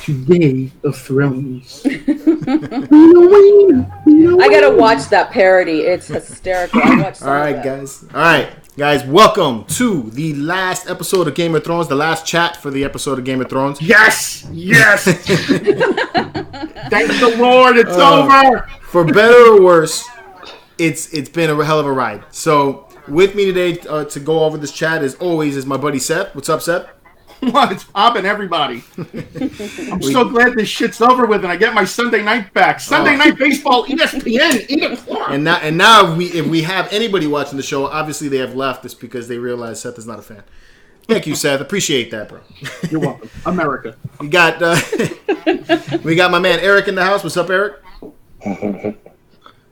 to Game of Thrones. I gotta watch that parody. It's hysterical. I watched some All right, of that. guys, welcome to the last episode of Game of Thrones, the last chat for the episode of Game of Thrones. Yes. Thank the Lord, it's over. For better or worse, it's been a hell of a ride. So with me today to go over this chat, as always, is my buddy Seth. What's up, Seth? What? It's popping, everybody. I'm so glad this shit's over with, and I get my Sunday night back. Sunday night baseball, ESPN, 8 o'clock. And now, if we have anybody watching the show, obviously they have left. It's because they realize Seth is not a fan. Thank you, Seth. Appreciate that, bro. You're welcome. America. We got my man Eric in the house. What's up, Eric?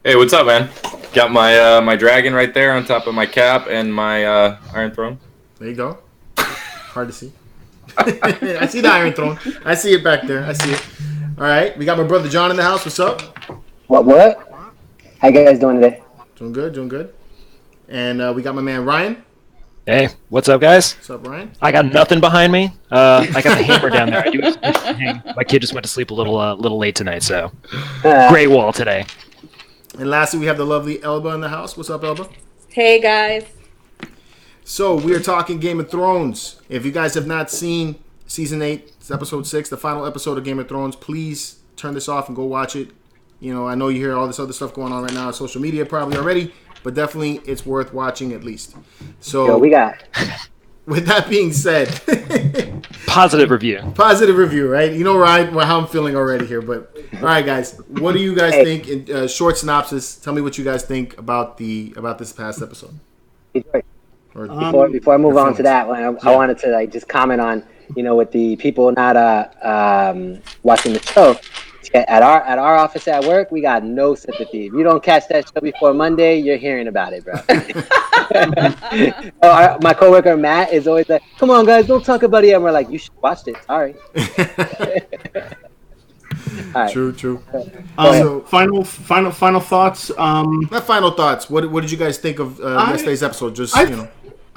Hey, what's up, man? Got my my dragon right there on top of my cap and my Iron Throne. There you go. Hard to see. I see the Iron Throne. I see it back there. I see it. All right. We got my brother John in the house. What's up? What? How you guys doing today? Doing good. And we got my man Ryan. Hey, what's up, guys? What's up, Ryan? I got nothing behind me. I got the hammer down there. My kid just went to sleep a little late tonight, so great wall today. And lastly, we have the lovely Elba in the house. What's up, Elba? Hey guys. So we are talking Game of Thrones. If you guys have not seen Season 8, it's Episode 6, the final episode of Game of Thrones, please turn this off and go watch it. You know, I know you hear all this other stuff going on right now on social media probably already, but definitely it's worth watching at least. So Yo, we got. With that being said, positive review, right? You know how I'm feeling already here. But all right, guys, what do you guys think? In short synopsis, tell me what you guys think about this past episode. Before I move on to that one, I wanted to just comment on, with the people not watching the show. At our office at work, we got no sympathy. If you don't catch that show before Monday, you're hearing about it, bro. My coworker Matt is always like, "Come on, guys, don't talk about it." And we're like, "You should watch it." Sorry. All right. True. So, final thoughts. Not final thoughts. What did you guys think of yesterday's episode?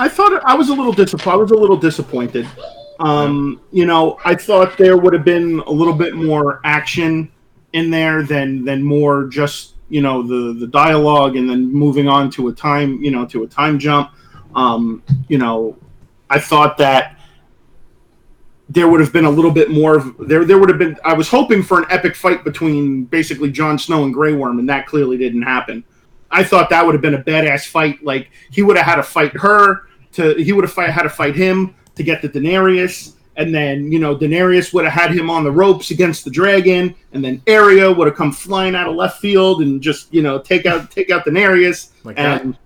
I thought I was a little disappointed. I thought there would have been a little bit more action in there than more just the dialogue and then moving on to a time jump. I thought that there would have been a little bit more there would have been. I was hoping for an epic fight between basically Jon Snow and Grey Worm, and that clearly didn't happen. I thought that would have been a badass fight. Like he would have had to fight her. He would have had to fight him to get to Daenerys, and then Daenerys would have had him on the ropes against the dragon, and then Arya would have come flying out of left field and just take out Daenerys, like and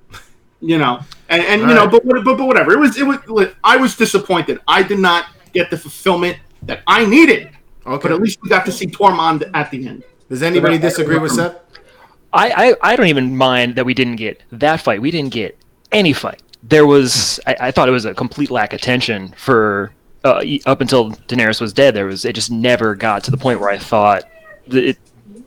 right. but whatever. It was. I was disappointed. I did not get the fulfillment that I needed. Okay, but at least we got to see Tormund at the end. Does anybody disagree with Seth? I don't even mind that we didn't get that fight. We didn't get any fight. There was, I thought it was a complete lack of tension for up until Daenerys was dead. It just never got to the point where I thought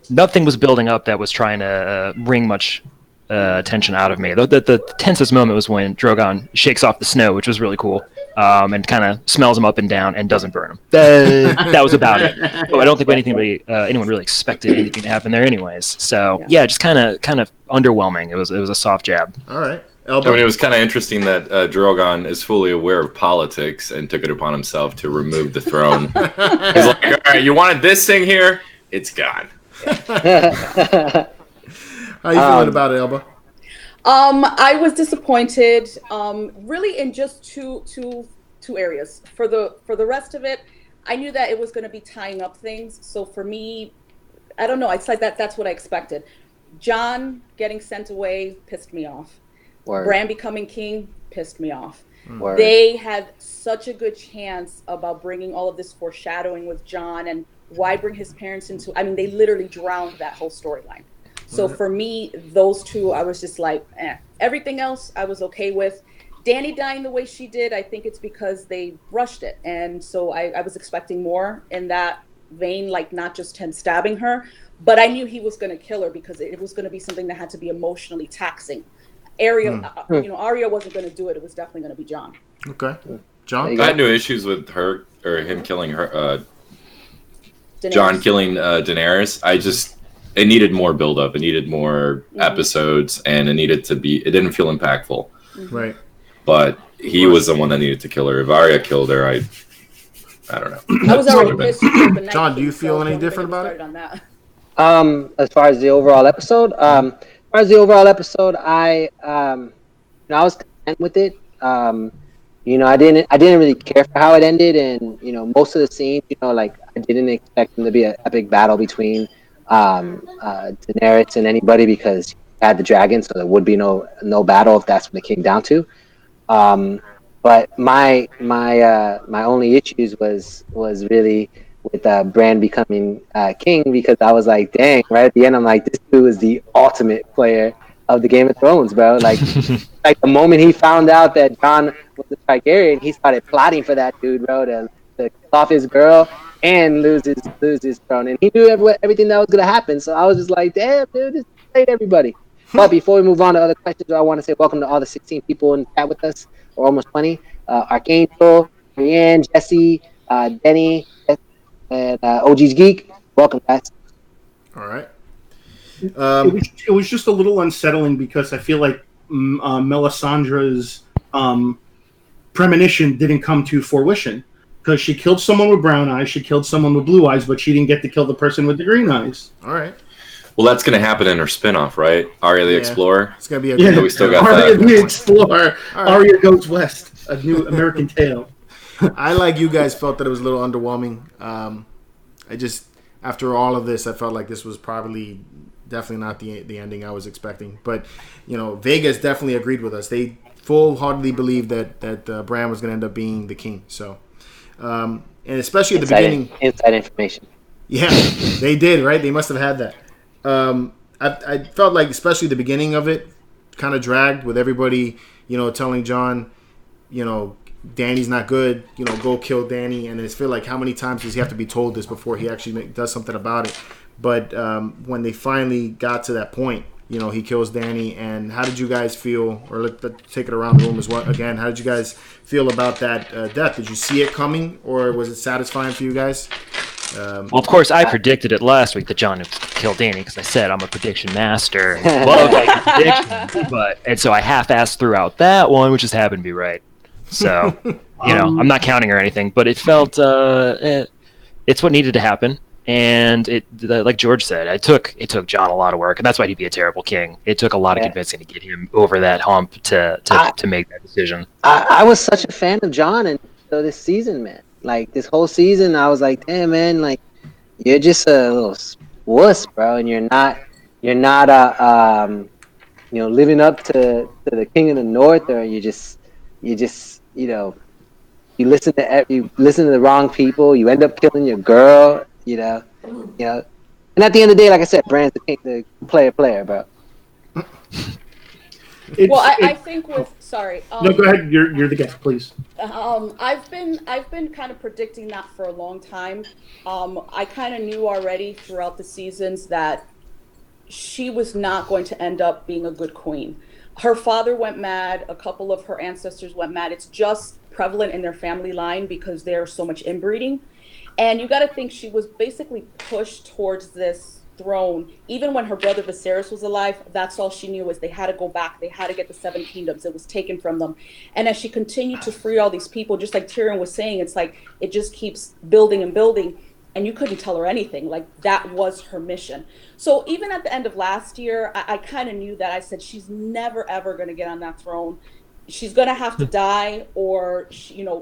nothing was building up that was trying to wring much tension out of me. The tensest moment was when Drogon shakes off the snow, which was really cool, and kind of smells him up and down and doesn't burn him. That was about it. But I don't think anyone really expected anything to happen there, anyways. So yeah, just kind of underwhelming. It was a soft jab. All right. I mean, it was kind of interesting that Drogon is fully aware of politics and took it upon himself to remove the throne. He's like, all right, you wanted this thing here? It's gone. How you feeling about it, Elba? I was disappointed, really in just two areas. For the rest of it, I knew that it was going to be tying up things. So for me, I don't know. It's like that's what I expected. Jon getting sent away pissed me off. Bran becoming king pissed me off. Word. They had such a good chance about bringing all of this foreshadowing with Jon, and why bring his parents into. I mean, they literally drowned that whole storyline. So for me, those two, I was just like, eh. Everything else, I was okay with. Dany dying the way she did, I think it's because they rushed it, and so I was expecting more in that vein, like not just him stabbing her, but I knew he was going to kill her because it was going to be something that had to be emotionally taxing. Arya wasn't going to do it. It was definitely going to be Jon. Okay, John. I had no issues with her or him killing her John killing Daenerys, it needed more build up. It needed more episodes, and it didn't feel impactful. Right. But he was the one that needed to kill her. If Arya killed her, I don't know. I was already pissed. John, do you feel any different about it? As far as the overall episode, I was content with it. I didn't really care for how it ended, and most of the scenes, like I didn't expect them to be an epic battle between Daenerys and anybody, because you had the dragon, so there would be no battle if that's what it came down to. But my only issues was really with Bran becoming king, because I was like, dang, right at the end, I'm like, this dude is the ultimate player of the Game of Thrones, bro. Like, like the moment he found out that Jon was a Targaryen, he started plotting for that dude, bro, to kill off his girl and lose his throne. And he knew everything that was gonna happen. So I was just like, damn, dude, this played everybody. But before we move on to other questions, I want to say welcome to all the 16 people in chat with us, or almost 20. Archangel, Marianne, Jesse, Denny, and OG's Geek. Welcome, guys. All right. It was just a little unsettling, because I feel like Melisandre's premonition didn't come to fruition, because she killed someone with brown eyes, she killed someone with blue eyes, but she didn't get to kill the person with the green eyes. All right. Well, that's going to happen in her spinoff, right? Arya the Explorer. It's gonna be we still got Arya that. the Explorer. Right. Arya Goes West, a new American tale. I, like you guys, felt that it was a little underwhelming. I just, after all of this, I felt like this was probably definitely not the ending I was expecting. But Vegas definitely agreed with us. They full-heartedly believed that Bran was going to end up being the king. So, and especially at the beginning, inside information. Yeah, they did, right? They must have had that. I felt like, especially the beginning of it, kind of dragged, with everybody, telling Jon, Danny's not good, go kill Danny. And I feel like, how many times does he have to be told this before he actually does something about it? But when they finally got to that point, he kills Danny. And how did you guys feel, or let's take it around the room as well again, how did you guys feel about that death? Did you see it coming, or was it satisfying for you guys? Well, of course, I predicted it last week that Jon would kill Danny, because I said I'm a prediction master. Love making predictions, and so I half-assed throughout that one, which just happened to be right. So, I'm not counting or anything, but it felt it's what needed to happen. And like George said, it took Jon a lot of work, and that's why he'd be a terrible king. It took a lot of convincing to get him over that hump to make that decision. I was such a fan of Jon, and this season, man. Like, this whole season, I was like, damn, man, like, you're just a little wuss, bro, and you're not living up to the King of the North, or you listen to the wrong people, you end up killing your girl, and at the end of the day, like I said, Bran's the player, bro. I think with sorry. No, go ahead. You're the guest, please. I've been kind of predicting that for a long time. I kind of knew already throughout the seasons that she was not going to end up being a good queen. Her father went mad. A couple of her ancestors went mad. It's just prevalent in their family line because there's so much inbreeding. And you got to think she was basically pushed towards this throne. Even when her brother Viserys was alive, that's all she knew was they had to go back. They had to get the 7 kingdoms. It was taken from them. And as she continued to free all these people, just like Tyrion was saying, it's like it just keeps building and building. And you couldn't tell her anything. Like, that was her mission. So even at the end of last year, I kind of knew that. I said, she's never, ever going to get on that throne. She's going to have to die, or,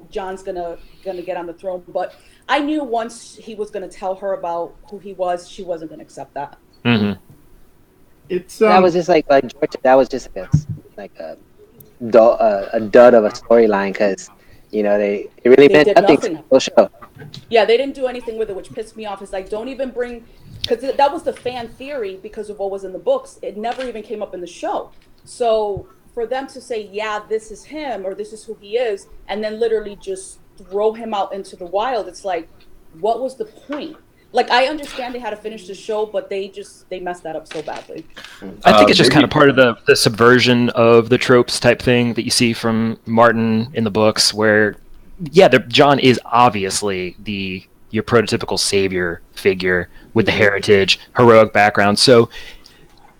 Jon's going to get on the throne. But I knew once he was going to tell her about who he was, she wasn't going to accept that. Mm-hmm. It's that was just like George. That was just like a dud of a storyline, because they really meant nothing to the show. Yeah, they didn't do anything with it, which pissed me off. It's like, don't even bring, because that was the fan theory because of what was in the books. It never even came up in the show. So for them to say, yeah, this is him, or this is who he is, and then literally just throw him out into the wild, it's like, what was the point? Like, I understand they had to finish the show, but they messed that up so badly. I think it's just kind of part of the subversion of the tropes type thing that you see from Martin in the books, where Jon is obviously the your prototypical savior figure with the heritage, heroic background. So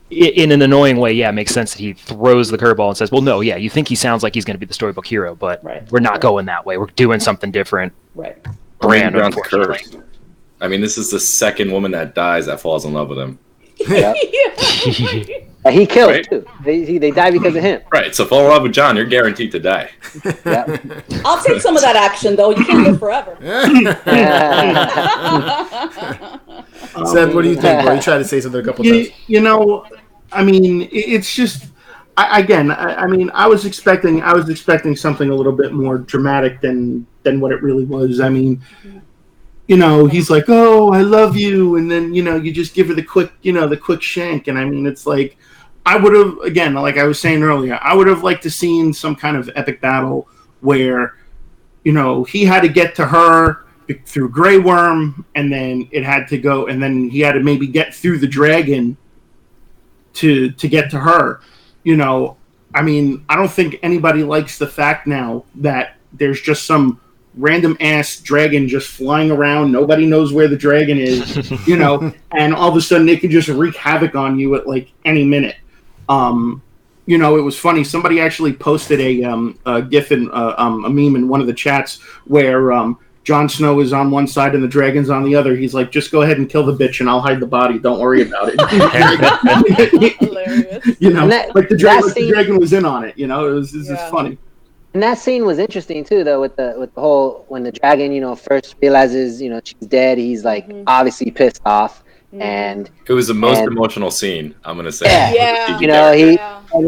in an annoying way, yeah, it makes sense that he throws the curveball and says, well, no, yeah, you think he sounds like he's going to be the storybook hero, but we're not going that way. We're doing something different. Right. Brand, John's unfortunately. cursed. I mean, this is the second woman that dies that falls in love with him. Yeah. He killed too. They die because of him. Right. So fall in love with John, you're guaranteed to die. Yeah. I'll take some of that action, though. You can't live forever. Seth, what do you think, bro? You tried to say something a couple times. You know, I mean, it's just I mean, I was expecting something a little bit more dramatic than what it really was. I mean, you know, he's like, "Oh, I love you," and then, you know, you just give her the quick shank, and I mean, it's like, I would have, again, like I was saying earlier, I would have liked to seen some kind of epic battle where, you know, he had to get to her through Grey Worm, and then it had to go, and then he had to maybe get through the dragon to get to her. You know, I mean, I don't think anybody likes the fact now that there's just some random ass dragon just flying around. Nobody knows where the dragon is, you know, and all of a sudden it can just wreak havoc on you at like any minute. You know, it was funny. Somebody actually posted a GIF and a meme in one of the chats where Jon Snow is on one side and the dragon's on the other. He's like, "Just go ahead and kill the bitch, and I'll hide the body. Don't worry about it." Hilarious. You know, like the dragon was in on it. You know, it was just funny. And that scene was interesting too, though, with the whole, when the dragon, you know, first realizes, you know, she's dead. He's like obviously pissed off, and it was the most emotional scene, I'm gonna say. Yeah. You know, he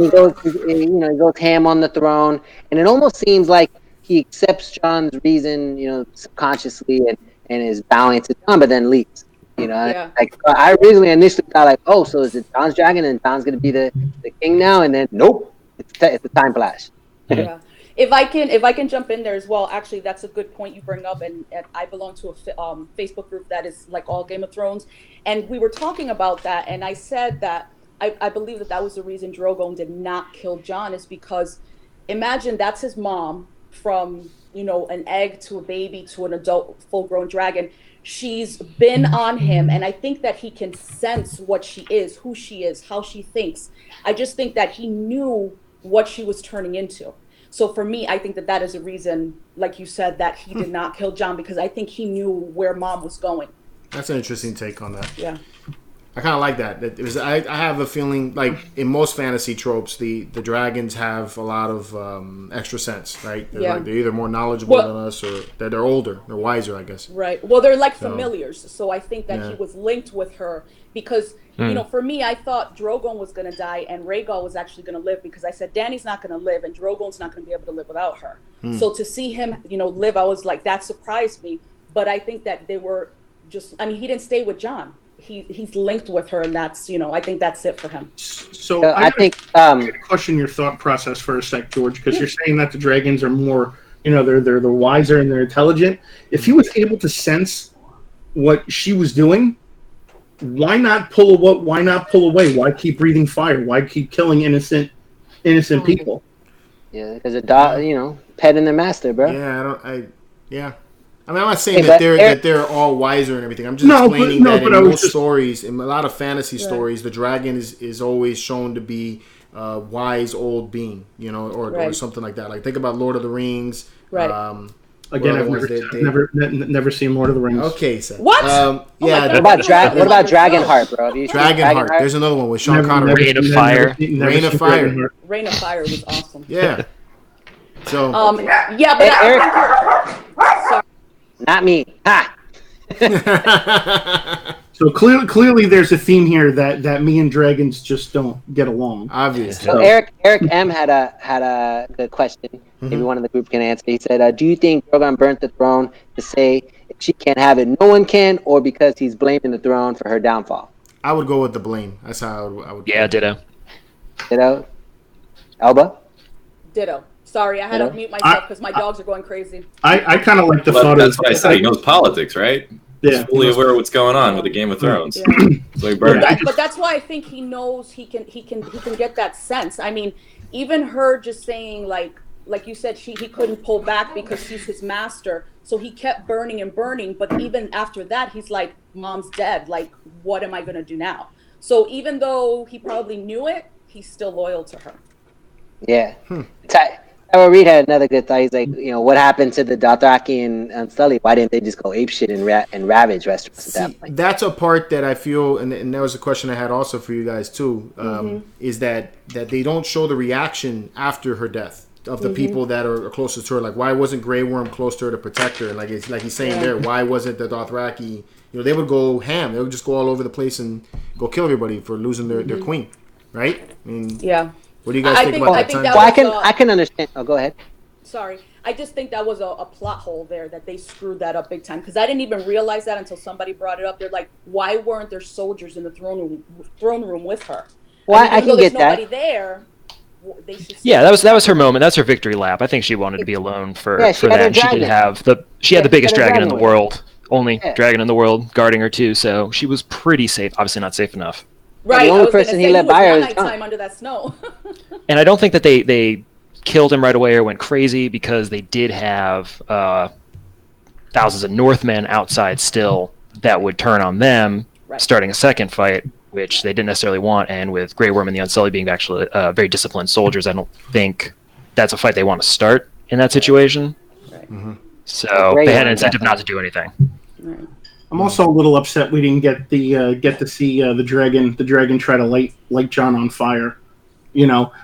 goes ham on the throne, and it almost seems like he accepts John's reason, you know, subconsciously, and is bowing to John, but then leaves. You know, like I originally initially thought like, oh, so is it John's dragon and John's gonna be the king now? And then nope, it's a time flash. Yeah. If I can jump in there as well, actually, that's a good point you bring up, and I belong to a Facebook group that is like all Game of Thrones, and we were talking about that, and I said that I believe that was the reason Drogon did not kill Jon, is because imagine that's his mom, from, you know, an egg to a baby to an adult full-grown dragon. She's been on him, and I think that he can sense what she is, who she is, how she thinks. I just think that he knew what she was turning into. So for me, I think that is a reason, like you said, that he did not kill Jon, because I think he knew where mom was going. That's an interesting take on that. Yeah. I kind of like that. It was, I have a feeling, like in most fantasy tropes, the dragons have a lot of extra sense, right? They're either more knowledgeable than us, or they're older, they're wiser, I guess. Right. Well, they're like familiars. So I think that he was linked with her because, you know, for me, I thought Drogon was going to die and Rhaegal was actually going to live, because I said Dany's not going to live and Drogon's not going to be able to live without her. So to see him, you know, live, I was like, that surprised me. But I think that they were just, I mean, he didn't stay with Jon. He's linked with her, and that's, you know, I think that's it for him. So I think question your thought process for a sec, George, because you're saying that the dragons are more, you know, they're the wiser and they're intelligent. If he was able to sense what she was doing, why not pull away? Why keep breathing fire? Why keep killing innocent people? Yeah, because a dog, you know, petting their master, bro. Yeah, I mean, I'm not saying that they're all wiser and everything. I'm just explaining that in most stories, in a lot of fantasy stories, the dragon is always shown to be a wise old being, you know, or something like that. Like, think about Lord of the Rings. Right. Again, I've never seen Lord of the Rings. Okay, so what? What about Dragonheart, bro? Dragonheart. There's another one with Sean Connery. Rain of Fire. Rain of Fire. Rain of Fire was awesome. Yeah. So. Yeah, but Eric. Not me. Ha! So clearly, there's a theme here that me and dragons just don't get along. Obviously. So Eric M had a good question. Maybe one of the group can answer. He said, "Do you think Drogon burnt the throne to say if she can't have it, no one can, or because he's blaming the throne for her downfall?" I would go with the blame. That's how I would. Yeah, ditto. Ditto. Elba. Ditto. Sorry, I had to mute myself because my dogs are going crazy. I kind of like the thought of. That's what I said. He knows politics, right? Yeah. He's fully aware of what's going on with the Game of Thrones. Yeah. So he burned it. But that's why I think he knows he can get that sense. I mean, even her just saying like you said, he couldn't pull back because she's his master. So he kept burning and burning. But even after that, he's like, Mom's dead. Like, what am I going to do now? So even though he probably knew it, he's still loyal to her. Yeah. Tyrell Reed had another good thought. He's like, what happened to the Dothraki and Sully? Why didn't they just go apeshit and ravage restaurants at that point? That's a part that I feel, and that was a question I had also for you guys too, is that they don't show the reaction after her death of the people that are closest to her. Like, why wasn't Grey Worm close to her to protect her? Like he's saying there, why wasn't the Dothraki? They would go ham. They would just go all over the place and go kill everybody for losing their queen, right? I mean, yeah. What do you guys think about that time? I can understand. Oh, go ahead. Sorry. I just think that was a plot hole there, that they screwed that up big time. Because I didn't even realize that until somebody brought it up. They're like, why weren't there soldiers in the throne room with her? Well, I can get that. Nobody there. They should that was her moment. That's her victory lap. I think she wanted to be alone for that. She had the biggest dragon in the world. Only dragon in the world guarding her too. So she was pretty safe. Obviously not safe enough. Right. The only person he let by her is time under that snow. And I don't think that they killed him right away or went crazy, because they did have thousands of Northmen outside still that would turn on them, starting a second fight, which they didn't necessarily want. And with Grey Worm and the Unsullied being actually very disciplined soldiers, I don't think that's a fight they want to start in that situation. Right. So they had an incentive not to do anything. Right. I'm also a little upset we didn't get to see the dragon try to light Jon on fire,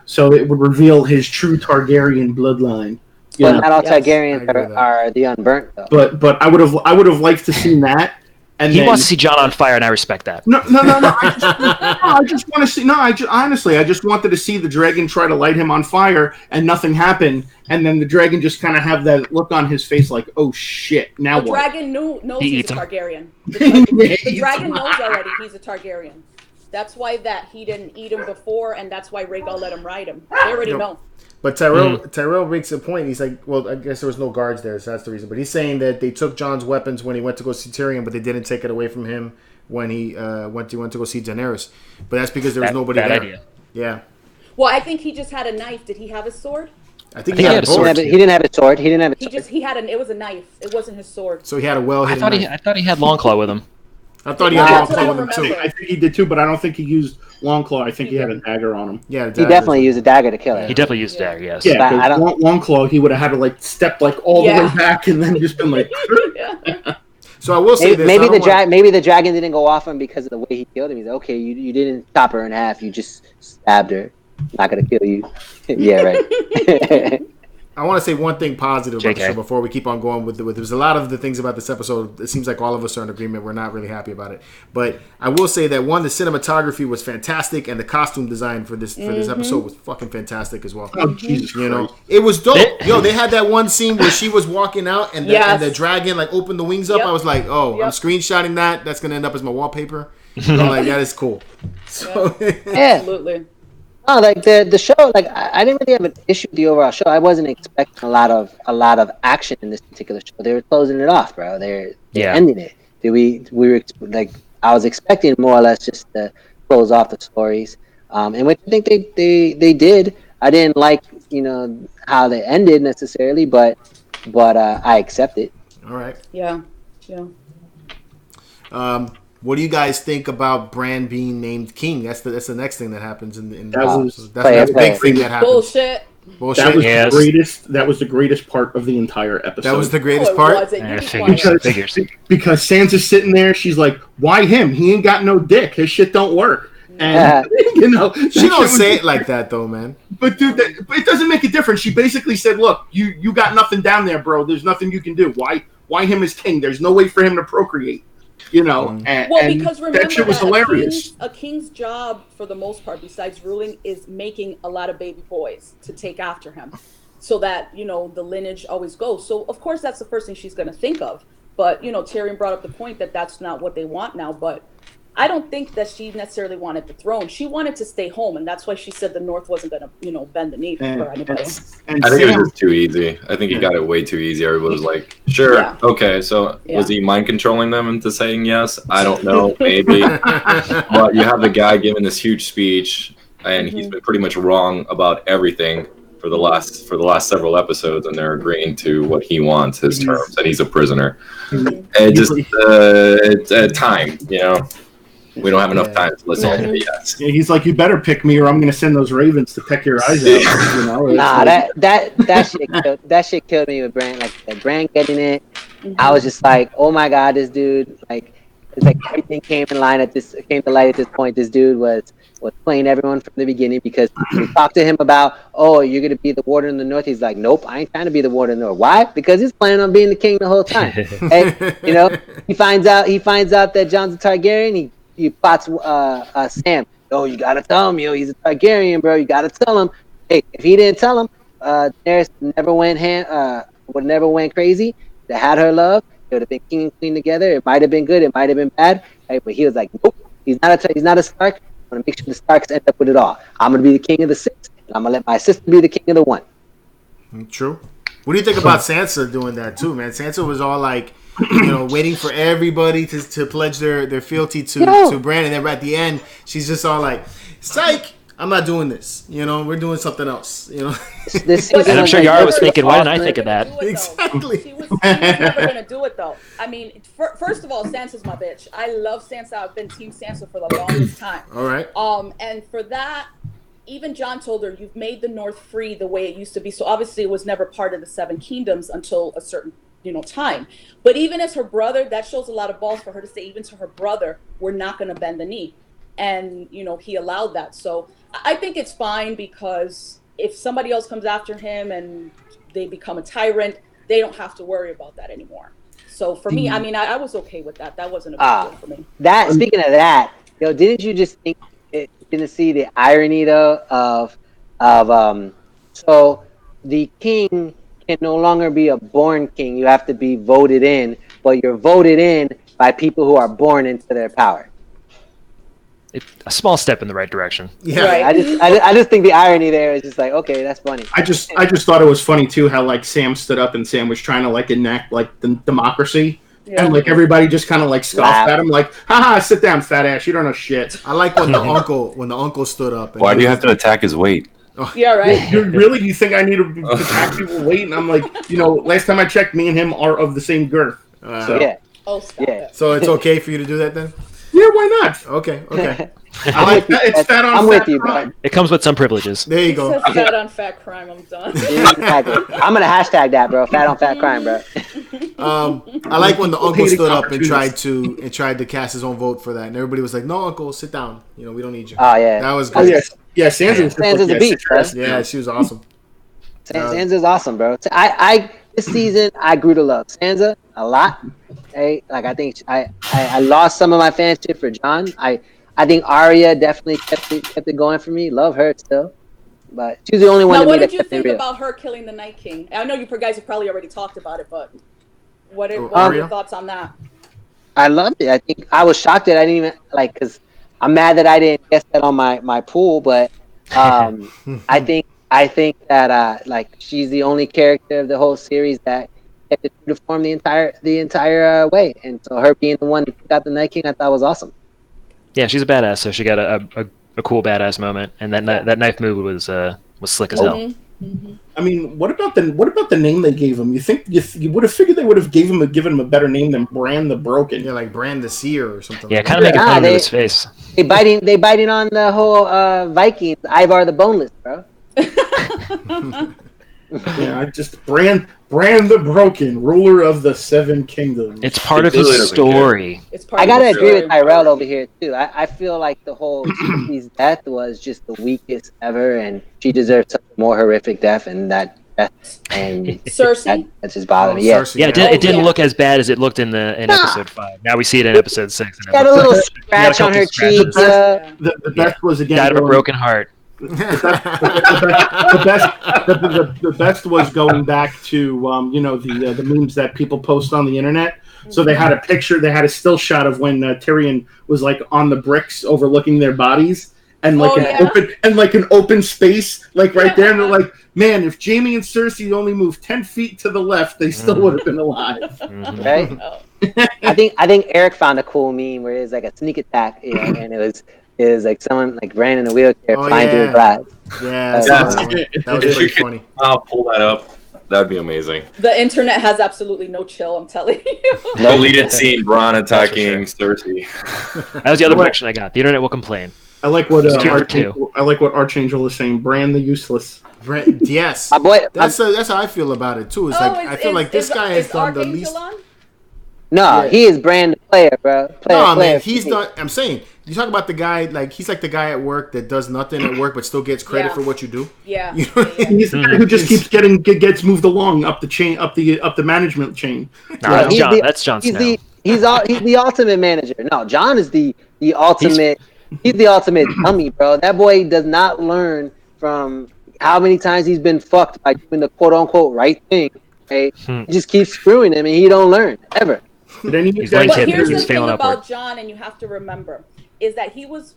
so it would reveal his true Targaryen bloodline. But not all Targaryens are the unburnt, though. But I would have liked to see that. And he wants to see Jon on fire, and I respect that. No. I just want to see. No, honestly, I just wanted to see the dragon try to light him on fire, and nothing happened. And then the dragon just kind of have that look on his face, like, "Oh shit, now what?" The dragon knows he's a Targaryen. The dragon knows already he's a Targaryen. That's why he didn't eat him before, and that's why Rhaegal let him ride him. They already know. But Tyrell makes a point. He's like, well, I guess there was no guards there, so that's the reason. But he's saying that they took Jon's weapons when he went to go see Tyrion, but they didn't take it away from him when he went to go see Daenerys. But that's because there was nobody there. Idea. Yeah. Well, I think he just had a knife. Did he have a sword? I think he had a sword. He didn't have a sword. It was a knife. It wasn't his sword. So he had a well-hidden knife. I thought he had Longclaw with him. I thought he had Longclaw with him too. I think he did too, but I don't think he used Longclaw. I think he had a dagger on him. Yeah, he definitely used a dagger to kill him. He definitely used a dagger, yes. Yeah, Longclaw, he would have had to step all the way back and then just been like. So I will say this. Maybe the dragon didn't go off him because of the way he killed him. He's like, okay, you didn't chop her in half. You just stabbed her. Not gonna kill you. Yeah, right. I want to say one thing positive about the show before we keep on going with there's a lot of the things about this episode. It seems like all of us are in agreement. We're not really happy about it, but I will say that one, the cinematography was fantastic, and the costume design for this episode was fucking fantastic as well. Oh Jesus, it was dope. They had that one scene where she was walking out and the dragon opened the wings up. I was like, I'm screenshotting that. That's gonna end up as my wallpaper. I'm like, that is cool. So absolutely. Oh, the show, I didn't really have an issue with the overall show. I wasn't expecting a lot of action in this particular show. They were closing it off, bro. They're ending it. We were I was expecting more or less just to close off the stories, and which I think they did. I didn't like how they ended necessarily, but I accept it. All right. Yeah. What do you guys think about Bran being named king? That's the next thing that happens in the that's a big thing that happens. Bullshit. That was the greatest. That was the greatest part of the entire episode. That was the greatest part. Because Sansa's sitting there. She's like, "Why him? He ain't got no dick. His shit don't work." And she don't say it like that though, man. But dude, it doesn't make a difference. She basically said, "Look, you got nothing down there, bro. There's nothing you can do. Why him as king? There's no way for him to procreate." Because remember that shit was hilarious. A king's job, for the most part, besides ruling, is making a lot of baby boys to take after him, so that the lineage always goes. So of course that's the first thing she's going to think of. But Tyrion brought up the point that that's not what they want now. But I don't think that she necessarily wanted the throne. She wanted to stay home, and that's why she said the North wasn't going to, bend the knee for anybody. I think it was just too easy. I think he got it way too easy. Everybody was like, sure, okay. So was he mind controlling them into saying yes? I don't know, maybe. But you have the guy giving this huge speech, and he's been pretty much wrong about everything. for the last several episodes, and they're agreeing to what he wants, his terms, and he's a prisoner. And just it's time, you know. We don't have enough time to listen to the yes. Yeah, he's like, you better pick me, or I'm going to send those ravens to peck your eyes out. You know, Nah, that shit killed me with Brand. Like the Brand getting it, I was just like, oh my god, this dude. Like, it's like everything came to light at this point. This dude was playing everyone from the beginning, because we talked to him about, oh, you're gonna be the warden in the north. He's like, nope, I ain't trying to be the warden in the north. Why? Because he's planning on being the king the whole time. And, you know, he finds out that Jon's a Targaryen. He plots Sam. Oh, you gotta tell him, yo, he's a Targaryen, bro. You gotta tell him. Hey, if he didn't tell him, Daenerys would never went crazy. They had her love. They would have been king and queen together. It might have been good. It might have been bad. Right? But he was like, nope. He's not a Stark. I'm gonna make sure the Starks end up with it all. I'm gonna be the king of the 6, and I'm gonna let my sister be the king of the 1. True. What do you think about Sansa doing that too, man? Sansa was all like, you know, waiting for everybody to pledge their fealty to Bran, and then at the end, she's just all like, "Psych, I'm not doing this. You know, we're doing something else. You know." And I'm sure Yara was thinking, "Why didn't I think of that?" Exactly. She was never gonna do it though. I mean, first of all, Sansa's my bitch. I love Sansa. I've been Team Sansa for the longest time. All right. And for that, even Jon told her, "You've made the North free the way it used to be." So obviously, it was never part of the 7 Kingdoms until a certain time. But even as her brother, that shows a lot of balls for her to say, even to her brother, we're not going to bend the knee. And, he allowed that. So I think it's fine, because if somebody else comes after him and they become a tyrant, they don't have to worry about that anymore. So for me, I mean, I was okay with that. That wasn't a big deal for me. Speaking of that, didn't you just think, didn't see the irony though of so the king can no longer be a born king. You have to be voted in, but you're voted in by people who are born into their power. It's a small step in the right direction. Yeah. Right. I just think the irony there is just like, okay, that's funny. I just thought it was funny too how like Sam stood up and Sam was trying to like enact like the democracy. Yeah. And like everybody just kind of like scoffed at him, like, "Haha, sit down, fat ass. You don't know shit." I like when the uncle stood up. And why do you have to attack his weight? Yeah, right. You think I need to attack people weight? And I'm like, last time I checked, me and him are of the same girth. Yeah. Oh, stop it. So it's okay for you to do that then? Yeah, why not? Okay. I like that. It's fat on I'm fat with you, crime. bro. It comes with some privileges. There you go. Says fat on fat crime. I'm done. Exactly. I'm gonna hashtag that, bro. Fat on fat crime, bro. I like when the uncle stood up and tried to cast his own vote for that, and everybody was like, "No, uncle, sit down. We don't need you." Oh yeah, that was Oh good. yeah, Sansa's a beast, bro. Yeah, she was awesome. Sansa's awesome, bro. This season I grew to love Sansa a lot. Hey, like I think I lost some of my fanship for Jon. I think Arya definitely kept it going for me. Love her still, but she's the only one. Now, to what me did you think about her killing the Night King? I know you guys have probably already talked about it, but what are your thoughts on that? I loved it. I think I was shocked that I didn't even because I'm mad that I didn't guess that on my pool, but I think that like she's the only character of the whole series that kept it true to form the entire way, and so her being the one who got the Night King, I thought was awesome. Yeah, she's a badass, so she got a cool badass moment, and that knife move was slick as hell. Mm-hmm. I mean, what about the name they gave him? You think you would have figured they would have given him a better name than Bran the Broken? Yeah, like Bran the Seer or something. Yeah, like kind of make it fun to his face. They biting on the whole Vikings, Ivar the Boneless, bro. Yeah, Bran the Broken, ruler of the 7 Kingdoms. It's part of his story. I gotta agree with Tyrell over here too. I feel like the whole Cersei's death was just the weakest ever, and she deserved a more horrific death. And that death and Cersei. That just bothered me. Yeah, Yeah, it didn't look as bad as it looked in episode 5. Now we see it in episode 6. She had a little scratch on her cheek. The best was again. Died of a broken heart. The best was going back to the memes that people post on the internet. So they had a picture, they had a still shot of when Tyrion was like on the bricks overlooking their bodies, and like an open space like right there, and they're like, man, if Jaime and Cersei only moved 10 feet to the left, they still would have been alive. Right? I think Eric found a cool meme where it's like a sneak attack, and it is like someone like ran in a wheelchair Oh, flying through yeah. the glass. Yeah, I saw that one. That was If pretty you could funny. pull that up, that'd be amazing. The internet has absolutely no chill, I'm telling you. Deleted scene, Bronn attacking sure. Cersei. That was the other prediction I got. The internet will complain. I like what It's 2 for 2. I like what Archangel is saying. Bran the useless. Yes. My boy, That's how I feel about it too. It's like I feel like this guy has done the least. no, he is Brand the player, bro. No, player. man, he's done. I'm saying you talk about the guy like he's like the guy at work that does nothing at work but still gets credit Yeah. for what you do. Yeah. You know what I mean? He's the guy who just keeps gets moved along up the chain, up the management chain. Nah, he's John, the- that's Jon He's Snow. he's the ultimate manager. No, John is the ultimate. He's the ultimate dummy, bro. That boy does not learn from how many times he's been fucked by doing the quote unquote right thing. Okay, he just keeps screwing him, and he don't learn ever. Did any of you He's like guys? But Kid, here's the he's thing failing about upward. John, and you have to remember, is that he was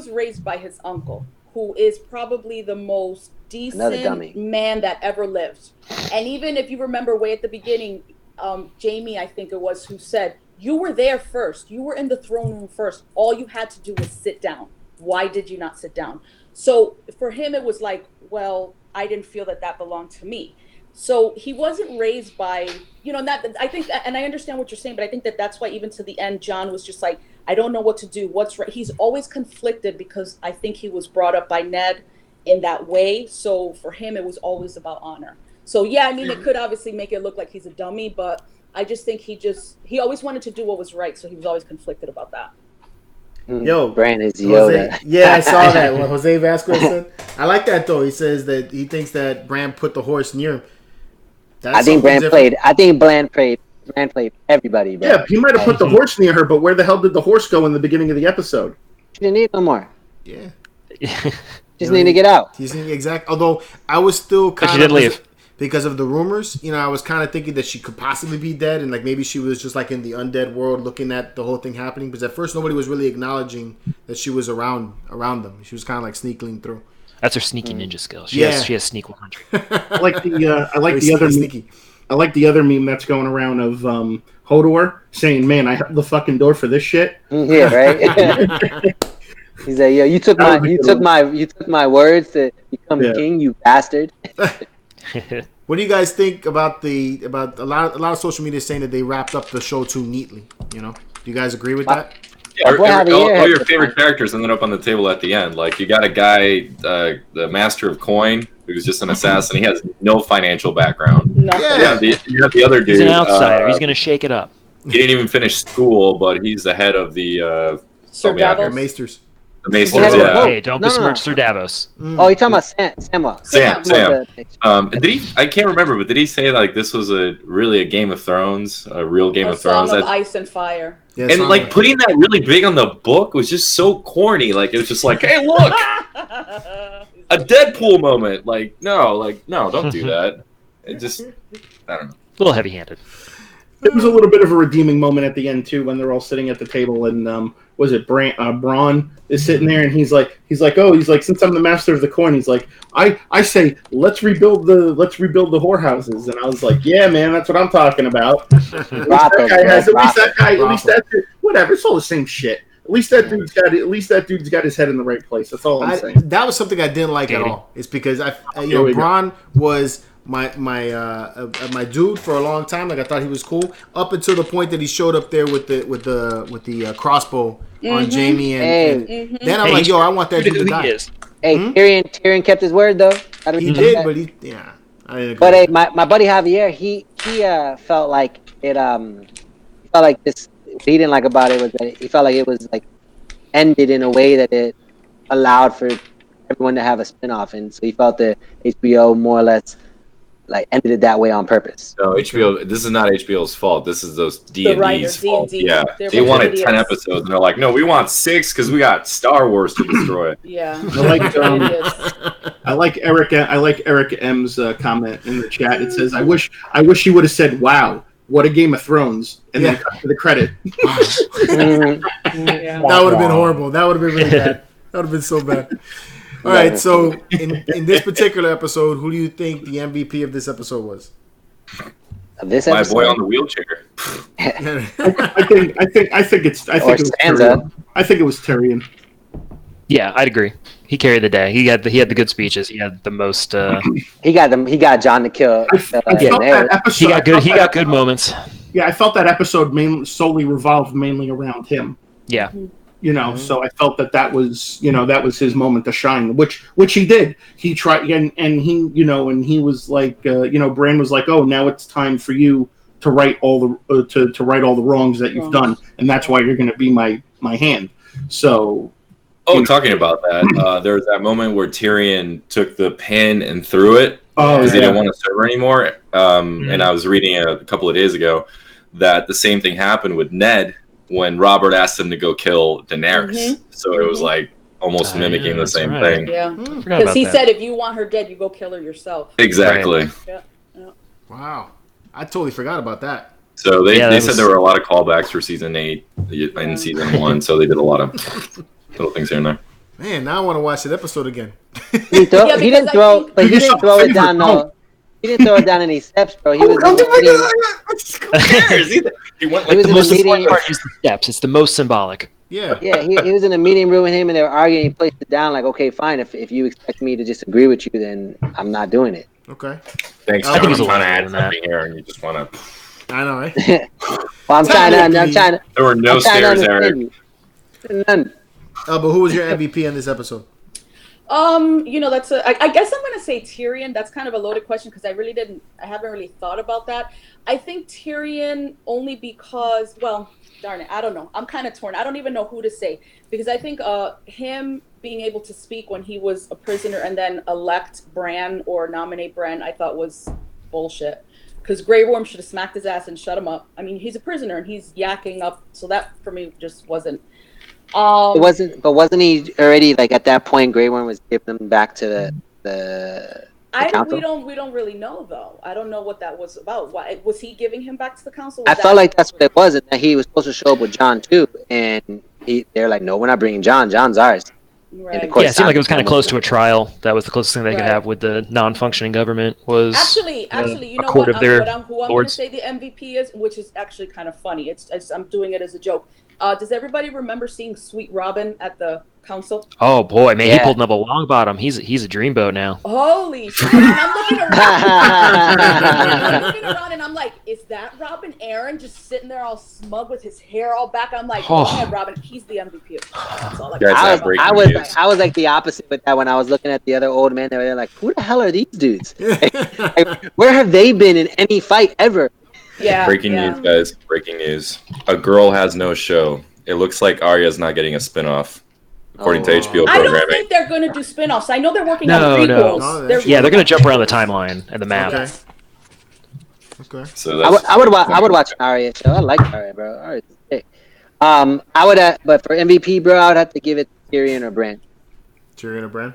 raised by his uncle, who is probably the most Another dummy. decent man that ever lived. And even if you remember way at the beginning, Jamie, I think it was, who said, you were there first. You were in the throne room first. All you had to do was sit down. Why did you not sit down? So for him, it was like, well, I didn't feel that belonged to me. So he wasn't raised by, that I think, and I understand what you're saying, but I think that's why even to the end, John was just like, I don't know what to do. What's right? He's always conflicted because I think he was brought up by Ned in that way. So for him, it was always about honor. So yeah, I mean, it could obviously make it look like he's a dummy, but I just think he always wanted to do what was right. So he was always conflicted about that. Yo, Brand is Jose, Yoda. yeah, I saw that. What Jose Vasquez said. I like that though. He says that he thinks that Bran put the horse near him. That's I think something different. Brand played everybody, bro. Yeah, he might have put the horse near her, but where the hell did the horse go in the beginning of the episode? She didn't need no more. Yeah, Just need to get out. he's exact. Although I was still But kind she did leave. because of the rumors. I was kind of thinking that she could possibly be dead, and like maybe she was just like in the undead world, looking at the whole thing happening. Because at first nobody was really acknowledging that she was around them. She was kind of like sneaking through. That's her sneaky ninja skill. She Yeah. has sneak 100. I like Very the other sneaky. I like the other meme that's going around of Hodor saying, "Man, I held the fucking door for this shit." Yeah, right. He's like, yo, you took my words to become king, you bastard. What do you guys think about a lot of social media saying that they wrapped up the show too neatly? Do you guys agree with that? Yeah, boy, all your favorite characters ended up on the table at the end. Like you got a guy, the Master of Coin, who's just an assassin. He has no financial background. Nothing. Yeah. You have the other dude. He's an outsider. He's going to shake it up. He didn't even finish school, but he's the head of the Sir help me out Davos. here. Maesters. The Maesters. Yeah, Yeah. Hey, don't besmirch Sir Davos. Oh, you're talking about Samuel. Sam. Did he? I can't remember, but did he say like this was really a Game of Thrones, a real Game of Thrones? Song of Ice and Fire. Yeah, And like putting that really big on the book was just so corny. Like it was just like, hey, look, a Deadpool moment. Like no, don't do that. It just, I don't know. A little heavy-handed. It was a little bit of a redeeming moment at the end too, when they're all sitting at the table, and was it Braun is sitting there, and he's like, since I'm the master of the coin, he's like, I say let's rebuild the whorehouses, and I was like, yeah, man, that's what I'm talking about. At least that dude, whatever, it's all the same shit. At least that dude's got his head in the right place. That's all I'm saying. That was something I didn't like at all. It's because Bronn was my dude for a long time. Like I thought he was cool up until the point that he showed up there with the crossbow on Jamie, and then I'm like, yo, I want that dude to die. Hey, Tyrion kept his word though. He did, but I didn't agree. But hey, my buddy Javier, he felt like it. He felt like this. What he didn't like about it was that he felt like it was like ended in a way that it allowed for everyone to have a spinoff, and so he felt that HBO more or less like ended it that way on purpose. No, HBO. This is not HBO's fault. This is those D&D's fault. D&D. Yeah, They wanted idiots. 10 episodes, and they're like, no, we want 6 because we got Star Wars to destroy. Yeah. I like Eric M's comment in the chat. It says, I wish he would have said, "Wow, what a Game of Thrones," and then cut to the credit. Yeah. That would have been horrible. That would have been really bad. That would have been so bad. All right, so in this particular episode, who do you think the MVP of this episode was? Of this My episode, boy on the wheelchair. I think it was Sansa. Tyrion. I think it was Tyrion. Yeah, I'd agree. He carried the day. He had the good speeches. He had the most. He got John to kill. I felt that episode. He got good moments. Yeah, I felt that episode solely revolved mainly around him. Yeah. So I felt that was his moment to shine, which he did. He tried, and he, and he was like, Bran was like, oh, now it's time for you to right all the to right all the wrongs that you've done, and that's why you're going to be my hand. So. Talking about that, there was that moment where Tyrion took the pin and threw it because he didn't want to serve her anymore. And I was reading a couple of days ago that the same thing happened with Ned when Robert asked him to go kill Daenerys. So it was like almost mimicking the same thing. Yeah, because he said, if you want her dead, you go kill her yourself. Exactly. Yeah. Wow, I totally forgot about that. So they said there were a lot of callbacks for season 8 and season 1. So they did a lot of little things here and there. Man, now I want to watch that episode again. He didn't throw it down. No, he didn't throw it down any steps, bro. He was. Who cares? He went like the most important part is the steps. It's the most symbolic. Yeah. Yeah, he was in a meeting room with him, and they were arguing. He placed it down, like, okay, fine. If you expect me to disagree with you, then I'm not doing it. Okay. Thanks. I think he's I'm trying to add than that. something here, and you just want to. I know, right? Well, I'm trying to. There were no stairs, Eric. None. But who was your MVP in this episode? That's I guess I'm gonna say Tyrion. That's kind of a loaded question because I haven't really thought about that. I think Tyrion only because, well, darn it, I don't know. I'm kind of torn. I don't even know who to say because I think him being able to speak when he was a prisoner and then elect Bran or nominate Bran, I thought was bullshit. Because Grey Worm should have smacked his ass and shut him up. I mean, he's a prisoner and he's yakking up, so that for me just wasn't. Wasn't he already, like, at that point Grey Worm was giving them back to the council? We don't really know though. I don't know what that was about. Why was he giving him back to the council? I felt like that's what it was, and that he was supposed to show up with John too, and they're like, no, we're not bringing John. John's ours. Right. Yeah, it seemed like it was kind of close to a trial. That was the closest thing they could have with the non-functioning government. Was actually, you know what? Who I'm going to say the MVP is, which is actually kind of funny. I'm doing it as a joke. Does everybody remember seeing Sweet Robin at the council? Oh boy, man, he pulled up a long bottom. He's a dreamboat now. Holy shit! And I'm looking around, and I'm like, is that Robin Aaron just sitting there all smug with his hair all back? I'm like, oh yeah, Robin, he's the MVP. That's all I was like the opposite with that when I was looking at the other old men. They were like, who the hell are these dudes? Like, where have they been in any fight ever? Yeah. Breaking news, guys. Breaking news. A Girl Has No Show. It looks like Arya's not getting a spinoff, according to HBO programming. I don't think they're going to do spinoffs. I know they're working on prequels. No, they're going to jump around the timeline and the map. Okay. So I would watch an Arya show. I like Arya, bro. Arya's sick. I would, but for MVP, bro, I would have to give it to Tyrion or Bran. Tyrion or Bran?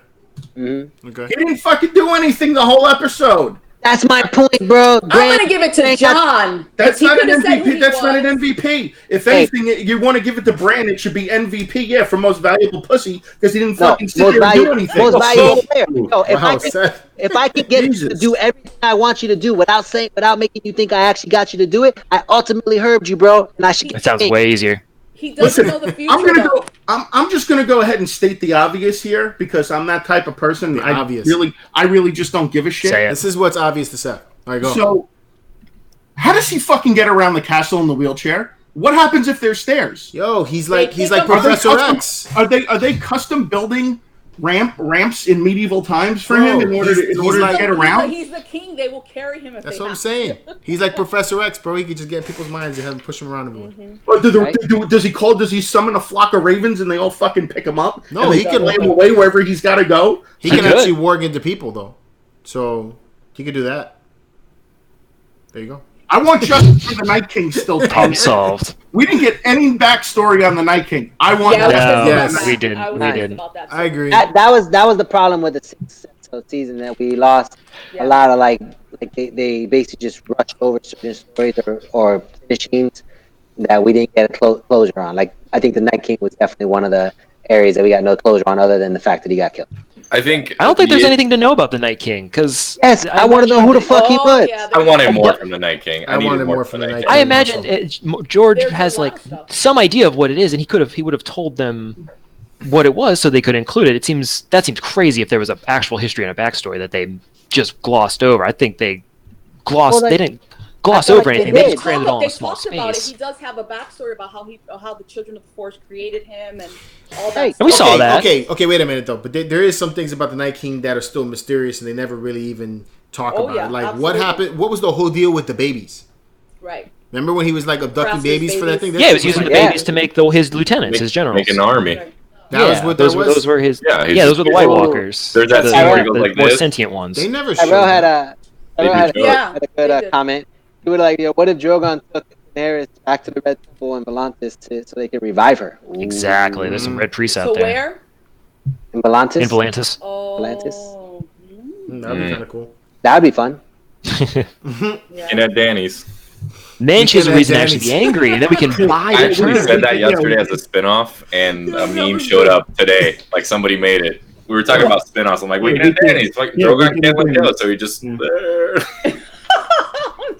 Mm-hmm. Okay. He didn't fucking do anything the whole episode. That's my point, bro. I'm going to give it to John. That's not an MVP. That's not an MVP. If anything, you want to give it to Bran, it should be MVP, yeah, for most valuable pussy, because he didn't fucking sit there and do anything. Most valuable player. No, if I can get you to do everything I want you to do without making you think I actually got you to do it, I ultimately herbed you, bro. And I should. That sounds way easier. He doesn't know the future. I'm just gonna go ahead and state the obvious here because I'm that type of person. I really just don't give a shit. This is what's obvious to say. All right, go. So, how does he fucking get around the castle in the wheelchair? What happens if there's stairs? Yo, he's like Professor X. Are they custom building ramps in medieval times for him in order to get around? He's the king. They will carry him if That's they what I'm saying. He's like Professor X, bro. He can just get in people's minds and have them push him around everywhere. Mm-hmm. Does he summon a flock of ravens and they all fucking pick him up? No, he can lay him away wherever he's got to go. He can actually warg into people though, so he could do that. There you go. I want justice for the Night King still. Problem solved. We didn't get any backstory on the Night King. I want. Yes, we did. We did. I agree. That was the problem with the sixth season, that we lost a lot of like they basically just rushed over certain stories or finishings that we didn't get a closure on. Like, I think the Night King was definitely one of the areas that we got no closure on, other than the fact that he got killed. I don't think there's anything to know about the Night King, because I want to know who the fuck he was. Yeah, I wanted more from the Night King. I wanted more from the Night King. I imagine George has like some idea of what it is, and he would have told them what it was so they could include it. Seems crazy if there was an actual history and a backstory that they just glossed over. I think they they didn't gloss over anything. They just crammed it all in a small space. About it. He does have a backstory about how the Children of the Forest created him and all that. And we saw that. Okay, wait a minute though. But there is some things about the Night King that are still mysterious, and they never really even talk about it. Like absolutely. what happened? What was the whole deal with the babies? Right. Remember when he was like abducting babies for that thing? Yeah, he was using the babies to make his lieutenants, his generals. Make an army. Right. That was what those that was. Those were his. Yeah, Those were the White Walkers. There's that the, scene where he goes the like more this. sentient ones. They never showed. Tyrell had a They comment. He would like, what if Drogon took Daenerys back to the Red Temple in Volantis so they could revive her? Ooh. Exactly. There's some red priests out there. Where? In Volantis. In Volantis. Oh. Volantis. That'd be kind of cool. That'd be fun. And at Danny's. Then she has a can reason to add actually be Danny's. angry, and then we can buy I the actually turn. said that yesterday as a spinoff, and a meme showed up today. Like somebody made it. We were talking about spinoffs. I'm like, we can have Danny's. Like Drogon can't let go, so he just.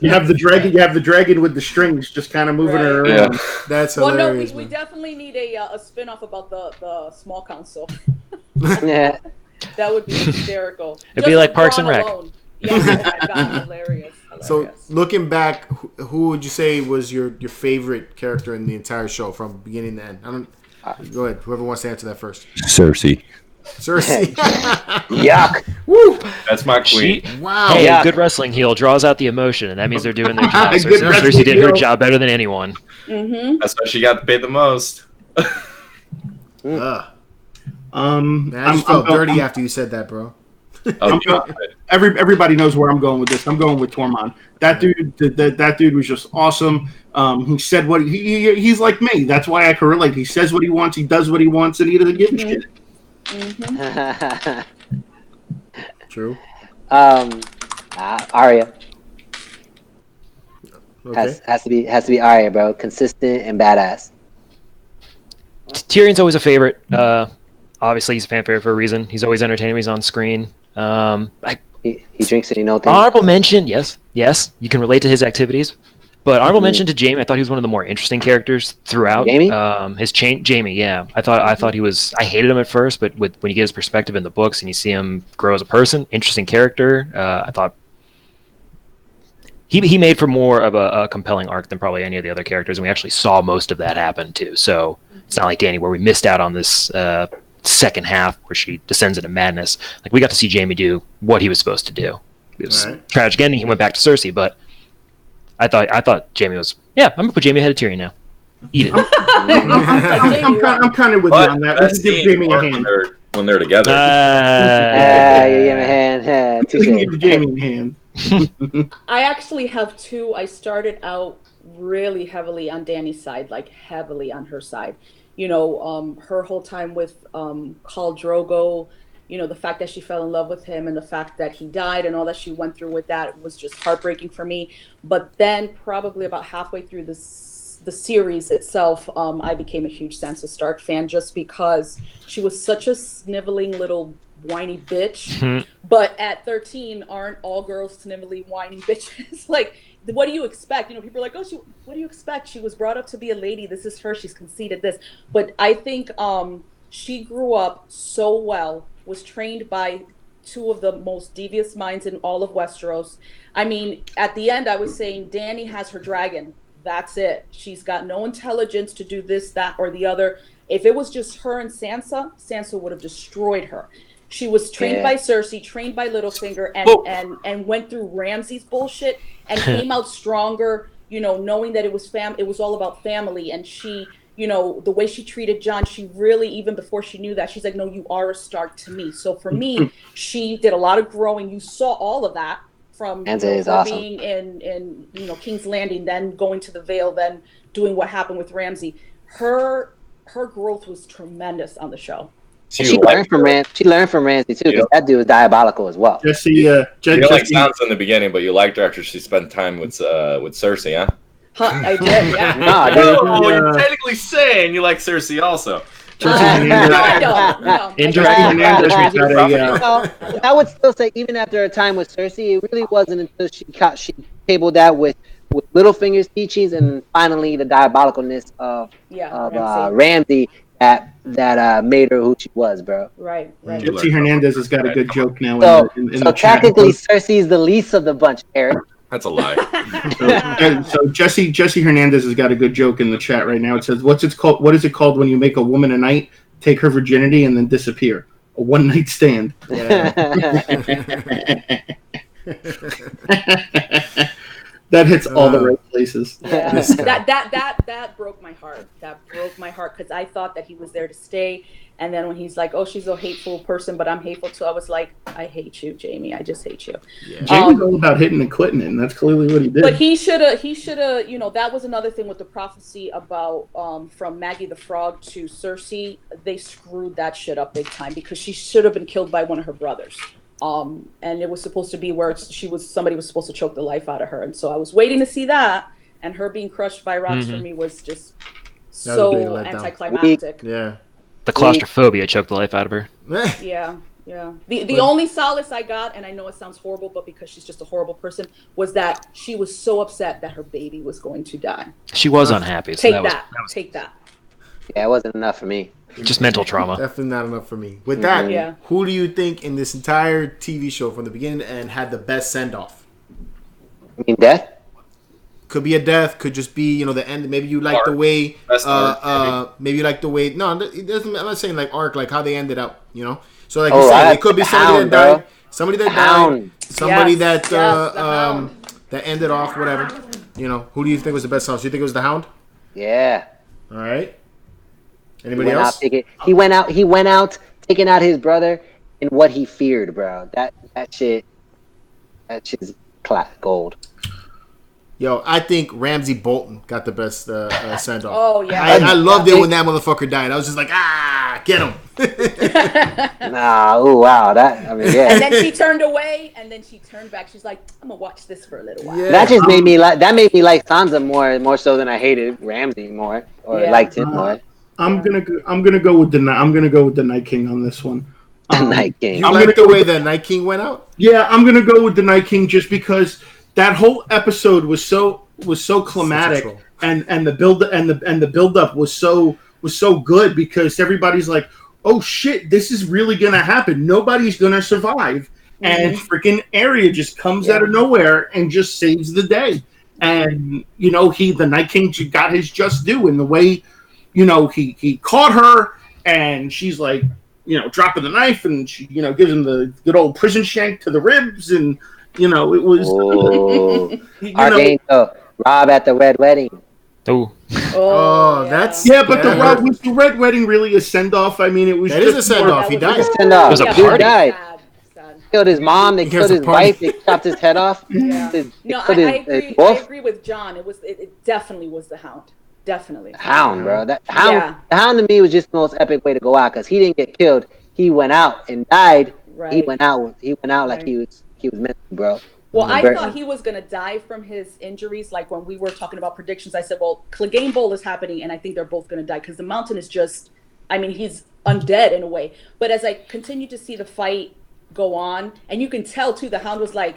You have the dragon. You have the dragon with the strings, just kind of moving her around. Yeah. That's Well, no, hilarious. we definitely need a spin-off about the small council. Yeah. That would be hysterical. It'd be like Parks and Rec. Alone. Yeah, oh my God, hilarious. So looking back, who would you say was your favorite character in the entire show from beginning to end? Go ahead. Whoever wants to answer that first. Cersei. Cersei. Yuck. Woo. That's my queen. Wow. Hey, Yeah. a good wrestling heel draws out the emotion, and that means they're doing their job. So Good Cersei wrestling did her heel. job better than anyone. Mm-hmm. That's why she got paid the most. Man, I'm, I just felt dirty after you said that, bro. everybody knows where I'm going with this. I'm going with Tormund. That dude, that dude was just awesome. He said what he's like me. That's why I can relate. He says what he wants. He does what he wants, and he doesn't give a shit. True. Arya Okay. has to be Arya, bro. Consistent and badass. Tyrion's always a favorite. Obviously, he's a fan favorite for a reason. He's always entertaining when he's on screen. He drinks and you know things. Honorable mention, yes, you can relate to his activities. But honorable mention to Jaime. I thought he was one of the more interesting characters throughout. Jaime? Jaime, yeah. I thought he was. I hated him at first, but when you get his perspective in the books and you see him grow as a person, interesting character. I thought he made for more of a compelling arc than probably any of the other characters, and we actually saw most of that happen too. So it's not like Dany, where we missed out on this second half where she descends into madness. Like we got to see Jaime do what he was supposed to do. It was tragic ending. He went back to Cersei, but I thought Jaime was. Yeah, I'm gonna put Jaime ahead of Tyrion now. Eat it. I'm kind of with you on that. Let's give Jamie a hand. When they're together. You give me a hand. We can Touche. give Jamie a hand. I actually have two. I started out really heavily on Dany's side, like heavily on her side. You know, her whole time with Khal Drogo, you know, the fact that she fell in love with him and the fact that he died and all that she went through with that was just heartbreaking for me. But then probably about halfway through the series itself, I became a huge Sansa Stark fan just because she was such a sniveling little whiny bitch. But at 13, aren't all girls snivelly whiny bitches? Like, what do you expect? You know, people are like, oh, what do you expect? She was brought up to be a lady. This is her. She's conceded this. But I think she grew up so well, was trained by two of the most devious minds in all of Westeros. I mean, at the end, I was saying Dany has her dragon. That's it. She's got no intelligence to do this, that, or the other. If it was just her and Sansa, Sansa would have destroyed her. She was trained by Cersei, trained by Littlefinger, and went through Ramsay's bullshit and came out stronger, you know, knowing that it was all about family. And she, you know, the way she treated Jon, she really, even before she knew that, she's like, no, you are a Stark to me. So for me, she did a lot of growing. You saw all of that from being in you know, King's Landing, then going to the Vale, then doing what happened with Ramsay. Her growth was tremendous on the show. She learned from Ramsay too, because that dude was diabolical as well. Jesse, you didn't like Sansa in the beginning, but you liked her after she spent time with Cersei, huh? I did, yeah. No, you're technically saying you like Cersei also. No. I would still say, even after her time with Cersei, it really wasn't until she tabled that with Littlefinger's teachings and finally the diabolicalness of Ramsay that that made her who she was, bro. Right. Gypsy Hernandez has got a good joke now So, in so the chat. technically, Cersei's the least of the bunch, Eric. That's a lie. So Jesse Hernandez has got a good joke in the chat right now. It says, "What is it called when you make a woman a knight, take her virginity, and then disappear? A one night stand." Yeah. That hits all the right places. Yeah. This guy. that broke my heart. That broke my heart because I thought that he was there to stay. And then when he's like, "Oh, she's a hateful person, but I'm hateful too," I was like, "I hate you, Jamie. I just hate you." Yeah. Jamie's all about hitting and quitting it, and that's clearly what he did. But he should have, that was another thing with the prophecy about from Maggie the Frog to Cersei. They screwed that shit up big time because she should have been killed by one of her brothers. And it was supposed to be where somebody was supposed to choke the life out of her. And so I was waiting to see that, and her being crushed by rocks for me was just That was a big so letdown. anticlimactic. Yeah. The claustrophobia choked the life out of her. Yeah. The only solace I got, and I know it sounds horrible, but because she's just a horrible person, was that she was so upset that her baby was going to die. She was unhappy. So Take that. Yeah, it wasn't enough for me. just mental trauma. Definitely not enough for me. With that, Yeah. who do you think in this entire TV show from the beginning to end had the best send off? I mean, death. Could be a death. Could just be the end. Maybe you like the way. Best arc, maybe you like the way. No, it doesn't. I'm not saying like arc, like how they ended up. So like Oh, you said, I it could be like somebody Hound, that died. bro. Somebody that Hound. died. Somebody Yes, that the Hound. that ended off whatever. Who do you think was the best house? Do you think it was the Hound? Yeah. All right. He Anybody went else? out. He went out taking out his brother in what he feared, bro. That shit's gold. Yo, I think Ramsey Bolton got the best send off. Oh, yeah. I loved it when that motherfucker died. I was just like, get him. Nah, oh wow, And then she turned away, and then she turned back. She's like, "I'm gonna watch this for a little while." Yeah. That just made me like Sansa more so than I hated Ramsey more or Yeah. liked him more. I'm gonna go with the Night King on this one. Night King. You like the way the Night King went out? Yeah, I'm gonna go with the Night King just because that whole episode was so climatic, Such a troll. and the build up was so good because everybody's like, oh shit, this is really gonna happen. Nobody's gonna survive, and freaking Arya just comes out of nowhere and just saves the day. And the Night King got his just due in the way, he caught her, and she's like, dropping the knife, and she gives him the good old prison shank to the ribs, and it was. Archangel, Rob at the Red Wedding. Oh, That's But was the Red Wedding really a send off? I mean, it was. That is a send off. He died. Send off. It was a Dude party. died. Sad. Killed his mom. They killed his wife. They chopped his head off. Yeah. No, I agree with John. It definitely was the Hound. Definitely. Hound, bro. The Yeah. Hound to me was just the most epic way to go out because he didn't get killed. He went out and died. Right. He went out like he was meant to, bro. Well, I thought he was going to die from his injuries. Like when we were talking about predictions, I said, well, Clegane Bowl is happening, and I think they're both going to die because the Mountain is just, he's undead in a way. But as I continue to see the fight go on, and you can tell, too, the Hound was like,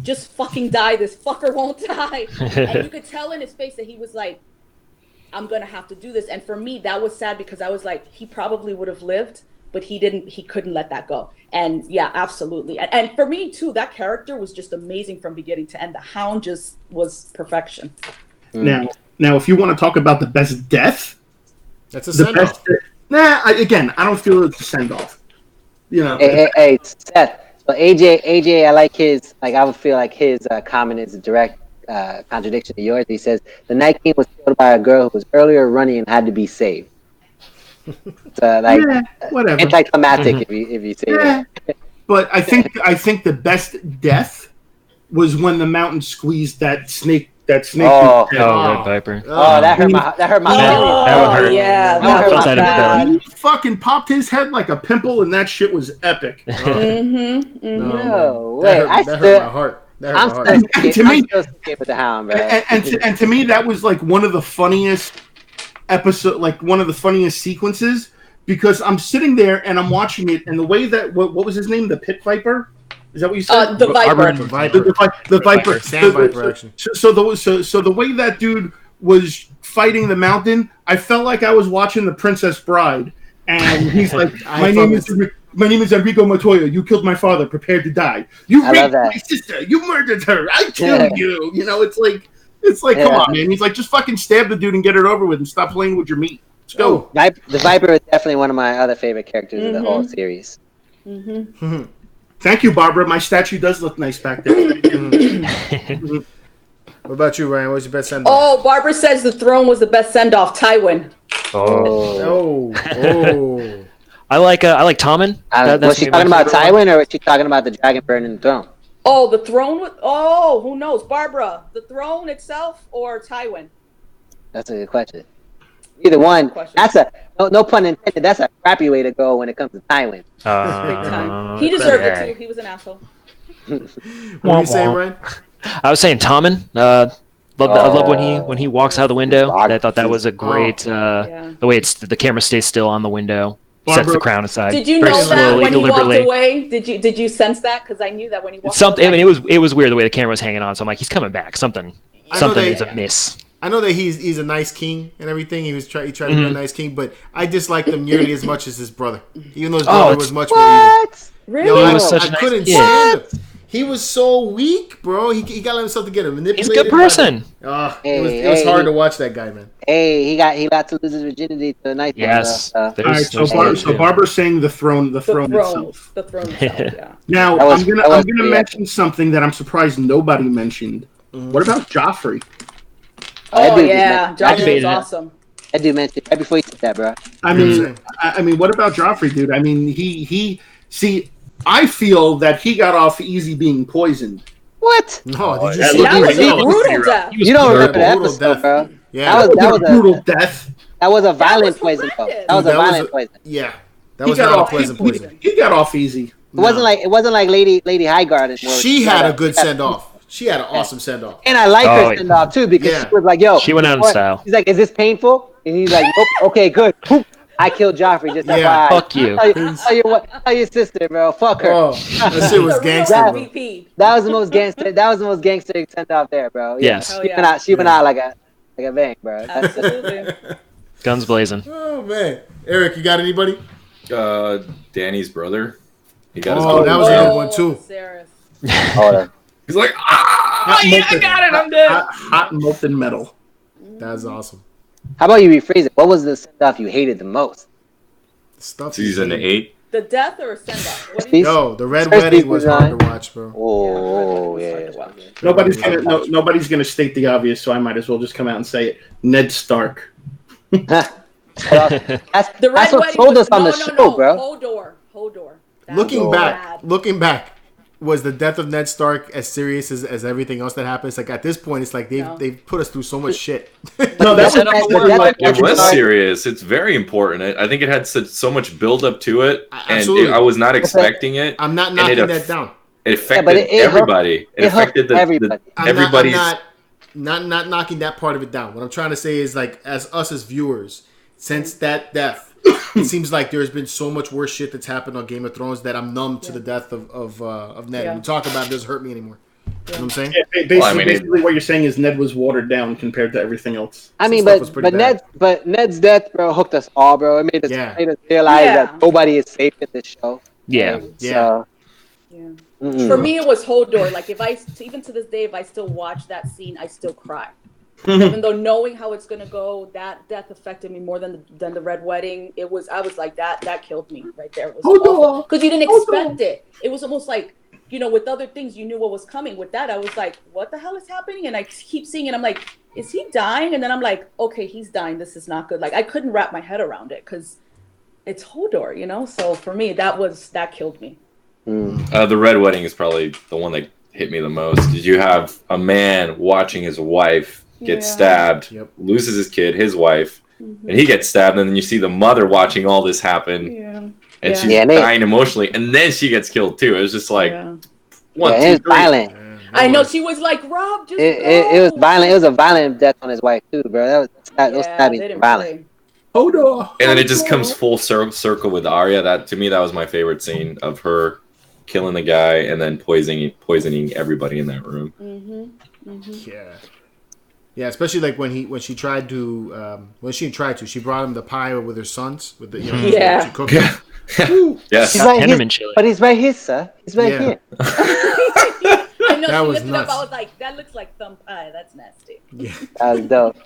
just fucking die. This fucker won't die. And you could tell in his face that he was like, I'm going to have to do this. And for me, that was sad because I was like, he probably would have lived, but he couldn't let that go. And yeah, absolutely. And for me too, that character was just amazing from beginning to end. The Hound just was perfection. Now, if you want to talk about the best death, That's a send off. I don't feel it's a send off. Hey, Seth. So AJ, I like his. Like I would feel like his comment is a direct contradiction to yours. He says the Night King was killed by a girl who was earlier running and had to be saved. Whatever. Anticlimactic if you say that. But I think the best death was when the Mountain squeezed that snake. Oh. Red Viper. That hurt my That would hurt. Yeah, That hurt was my bad. He fucking popped his head like a pimple, and that shit was epic. No That way. hurt my heart. I'm still scared with the Hound, bro. And to me, that was like one of the funniest sequences because I'm sitting there and I'm watching it, and the way that what was his name, the Pit Viper? Is that what you said? The Viper. The Viper. Sand Viper action. So the way that dude was fighting the Mountain, I felt like I was watching The Princess Bride, And he's like, I my name is Enrico Montoya. You killed my father. Prepare to die. You I love raped that. my sister. You murdered her. I killed you. You know, it's like, come on, man. He's like, just fucking stab the dude and get it over with and stop playing with your meat. Let's go. The Viper is definitely one of my other favorite characters of the whole series. Thank you, Barbara. My statue does look nice back there. What about you, Ryan? What's your best send off? Oh, Barbara says the throne was the best send off. Tywin. Oh. I like Tommen. Was she talking about Tywin, or was she talking about the dragon burning the throne? Oh, the throne. Who knows? Barbara, the throne itself or Tywin? That's a good question. Either one. That's no pun intended. That's a crappy way to go when it comes to Tywin. Big time. He deserved it too. He was an asshole. What were you saying, Ryan? I was saying Tommen. I love when he walks out the window. I thought that was a great the way the camera stays still on the window, sets the crown aside. Did you know that when he walked away? Did you sense that? Because I knew that when he walked away. I mean, it was weird the way the camera was hanging on. So I'm like, he's coming back. Something is amiss. I know that he's a nice king and everything. He tried to be a nice king, but I disliked him nearly as much as his brother. Even though his brother was much more evil. Really? Yo, He was such a nice couldn't kid. stand him. He was so weak, bro. He got himself to get manipulated. He's a good person. It was hard to watch that guy, man. Hey, he got to lose his virginity to the night. Yes. All right, so Barbara's saying the throne itself. The throne itself, yeah. Now I'm gonna mention something that I'm surprised nobody mentioned. What about Joffrey? Oh yeah, Joffrey was awesome. I do mention right before you said that, bro. I mean, what about Joffrey, dude? I mean, he see. I feel that he got off easy being poisoned. What? No, did you That see was a brutal death. You don't remember that episode, bro? Yeah, that was a brutal death. That was a violent poison, though. That was a violent poison. Yeah, that was not a pleasant poison. He got off easy. It wasn't like Lady Highgarden. She had a good send off. She had an awesome send off. And I like her send off too because she was like, "Yo," she went out in style. She's like, "Is this painful?" And he's like, "Nope." Okay, good. I killed Joffrey. Just fuck you. Tell your sister, bro. Fuck her. Oh, that shit was gangster, bro. That was the most gangster. That was the most gangster send off there, bro. Yes. She went out like a bang, bro. Absolutely. Guns blazing. Oh man, Eric, you got anybody? Danny's brother. He got his. That was a good one too. He's like, I got it. I'm dead. Hot molten metal. That's awesome. How about you rephrase it? What was the stuff you hated the most? Season 8. The death or send off? Yo, the Red Wedding was hard to watch, bro. Oh yeah. Nobody's gonna state the obvious, so I might as well just come out and say it. Ned Stark. That's what sold us on the show, bro. Hodor. Looking back, was the death of Ned Stark as serious as everything else that happens? Like at this point, it's like they've put us through so much shit. No, that's it was serious. It's very important. I think it had so much build up to it, and I was not expecting it. I'm not knocking that down. It affected everybody. It affected everybody. Everybody's. Not knocking that part of it down. What I'm trying to say is like as viewers, since that death, it seems like there's been so much worse shit that's happened on Game of Thrones that I'm numb to the death of Ned. When you talk about it, doesn't hurt me anymore. You know what I'm saying? Yeah, basically what you're saying is Ned was watered down compared to everything else. I mean, but Ned's death, bro, hooked us all, bro. It made us realize that nobody is safe in this show. Yeah. For me, it was Hodor. Like even to this day, if I still watch that scene, I still cry. Even though knowing how it's gonna go, that death affected me more than the Red Wedding. I was like that killed me right there. Because you didn't expect it. It was almost like, with other things you knew what was coming. With that, I was like, what the hell is happening? And I keep seeing it. I'm like, is he dying? And then I'm like, okay, he's dying. This is not good. Like I couldn't wrap my head around it because it's Hodor, So for me, that killed me. The Red Wedding is probably the one that hit me the most. Did you have a man watching his wife get stabbed, loses his kid, his wife, and he gets stabbed, and then you see the mother watching all this happen, and she's dying emotionally, and then she gets killed too. It was just like, it was violent. I know, she was like, Rob, just it was violent. It was a violent death on his wife too, bro. Those stabbings were violent. And then it just comes full circle with Arya. That to me, that was my favorite scene of her killing the guy and then poisoning everybody in that room. Yeah. Yeah, especially like when she tried to she brought him the pie with her sons with the Yeah. she cooked Yeah. Yes. He's right Penniman here, chili. but he's right here, sir. He's right Yeah. here. I know That she was lifted up. nuts. I was like, that looks like thumb pie. That's nasty. Yeah, That was dope.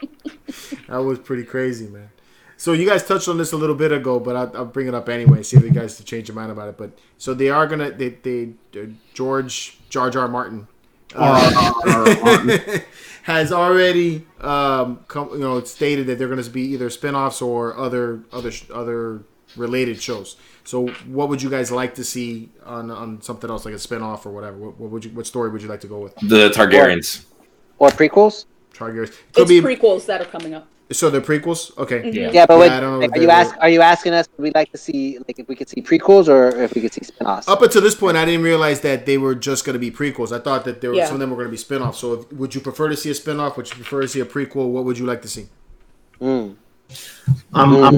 that was pretty crazy, man. So you guys touched on this a little bit ago, but I'll bring it up anyway. See if you guys to change your mind about it. But so they are gonna George Jar Jar Martin has already stated that they're going to be either spin-offs or other related shows. So what would you guys like to see on something else, like a spin-off or whatever? What story would you like to go with? The Targaryens. Or prequels? Targaryens. It's prequels that are coming up. So they're prequels? Okay. Yeah, but I don't know if are you asking us? Would we like to see if we could see prequels or if we could see spin-offs? Up until this point, I didn't realize that they were just going to be prequels. I thought that some of them were going to be spin-offs. So would you prefer to see a spin-off? Would you prefer to see a prequel? What would you like to see? I'm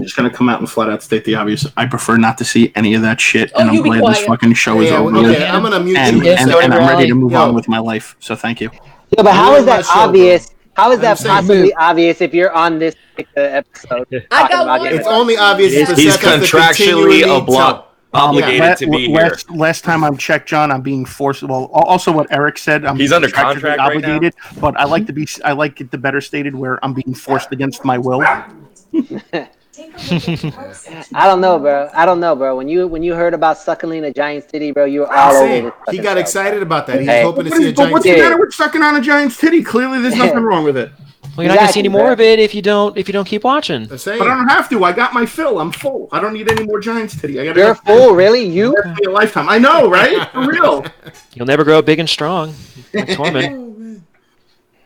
just going to come out and flat out state the obvious. I prefer not to see any of that shit, and I'm glad this fucking show is over. Okay, I'm going to mute and, you. and I'm ready to move on with my life. So thank you. Yeah, but how is that obvious? How is that saying, possibly obvious if you're on this episode? I got one. It's only obvious if He's Seth has to contractually continually obligated to be here. Last time I'm checked, John, I'm being forced. Well, also what Eric said, I'm He's under contractually contract right now. obligated. But I like it the better stated where I'm being forced against my will. I don't know, bro. When you heard about suckling a giant titty, bro, you were all over this. He got excited about that. He's Hey. hoping to see a But giant what's the titty. matter with sucking on a giant's titty? Clearly, there's nothing wrong with it. Well, you're not gonna see any Exactly, more bro. of it if you don't keep watching. The same. But I don't have to. I got my fill. I'm full. I don't need any more giant's titty. I got You're full, really? You? a lifetime. I know, right? For real. You'll never grow up big and strong like Tormund.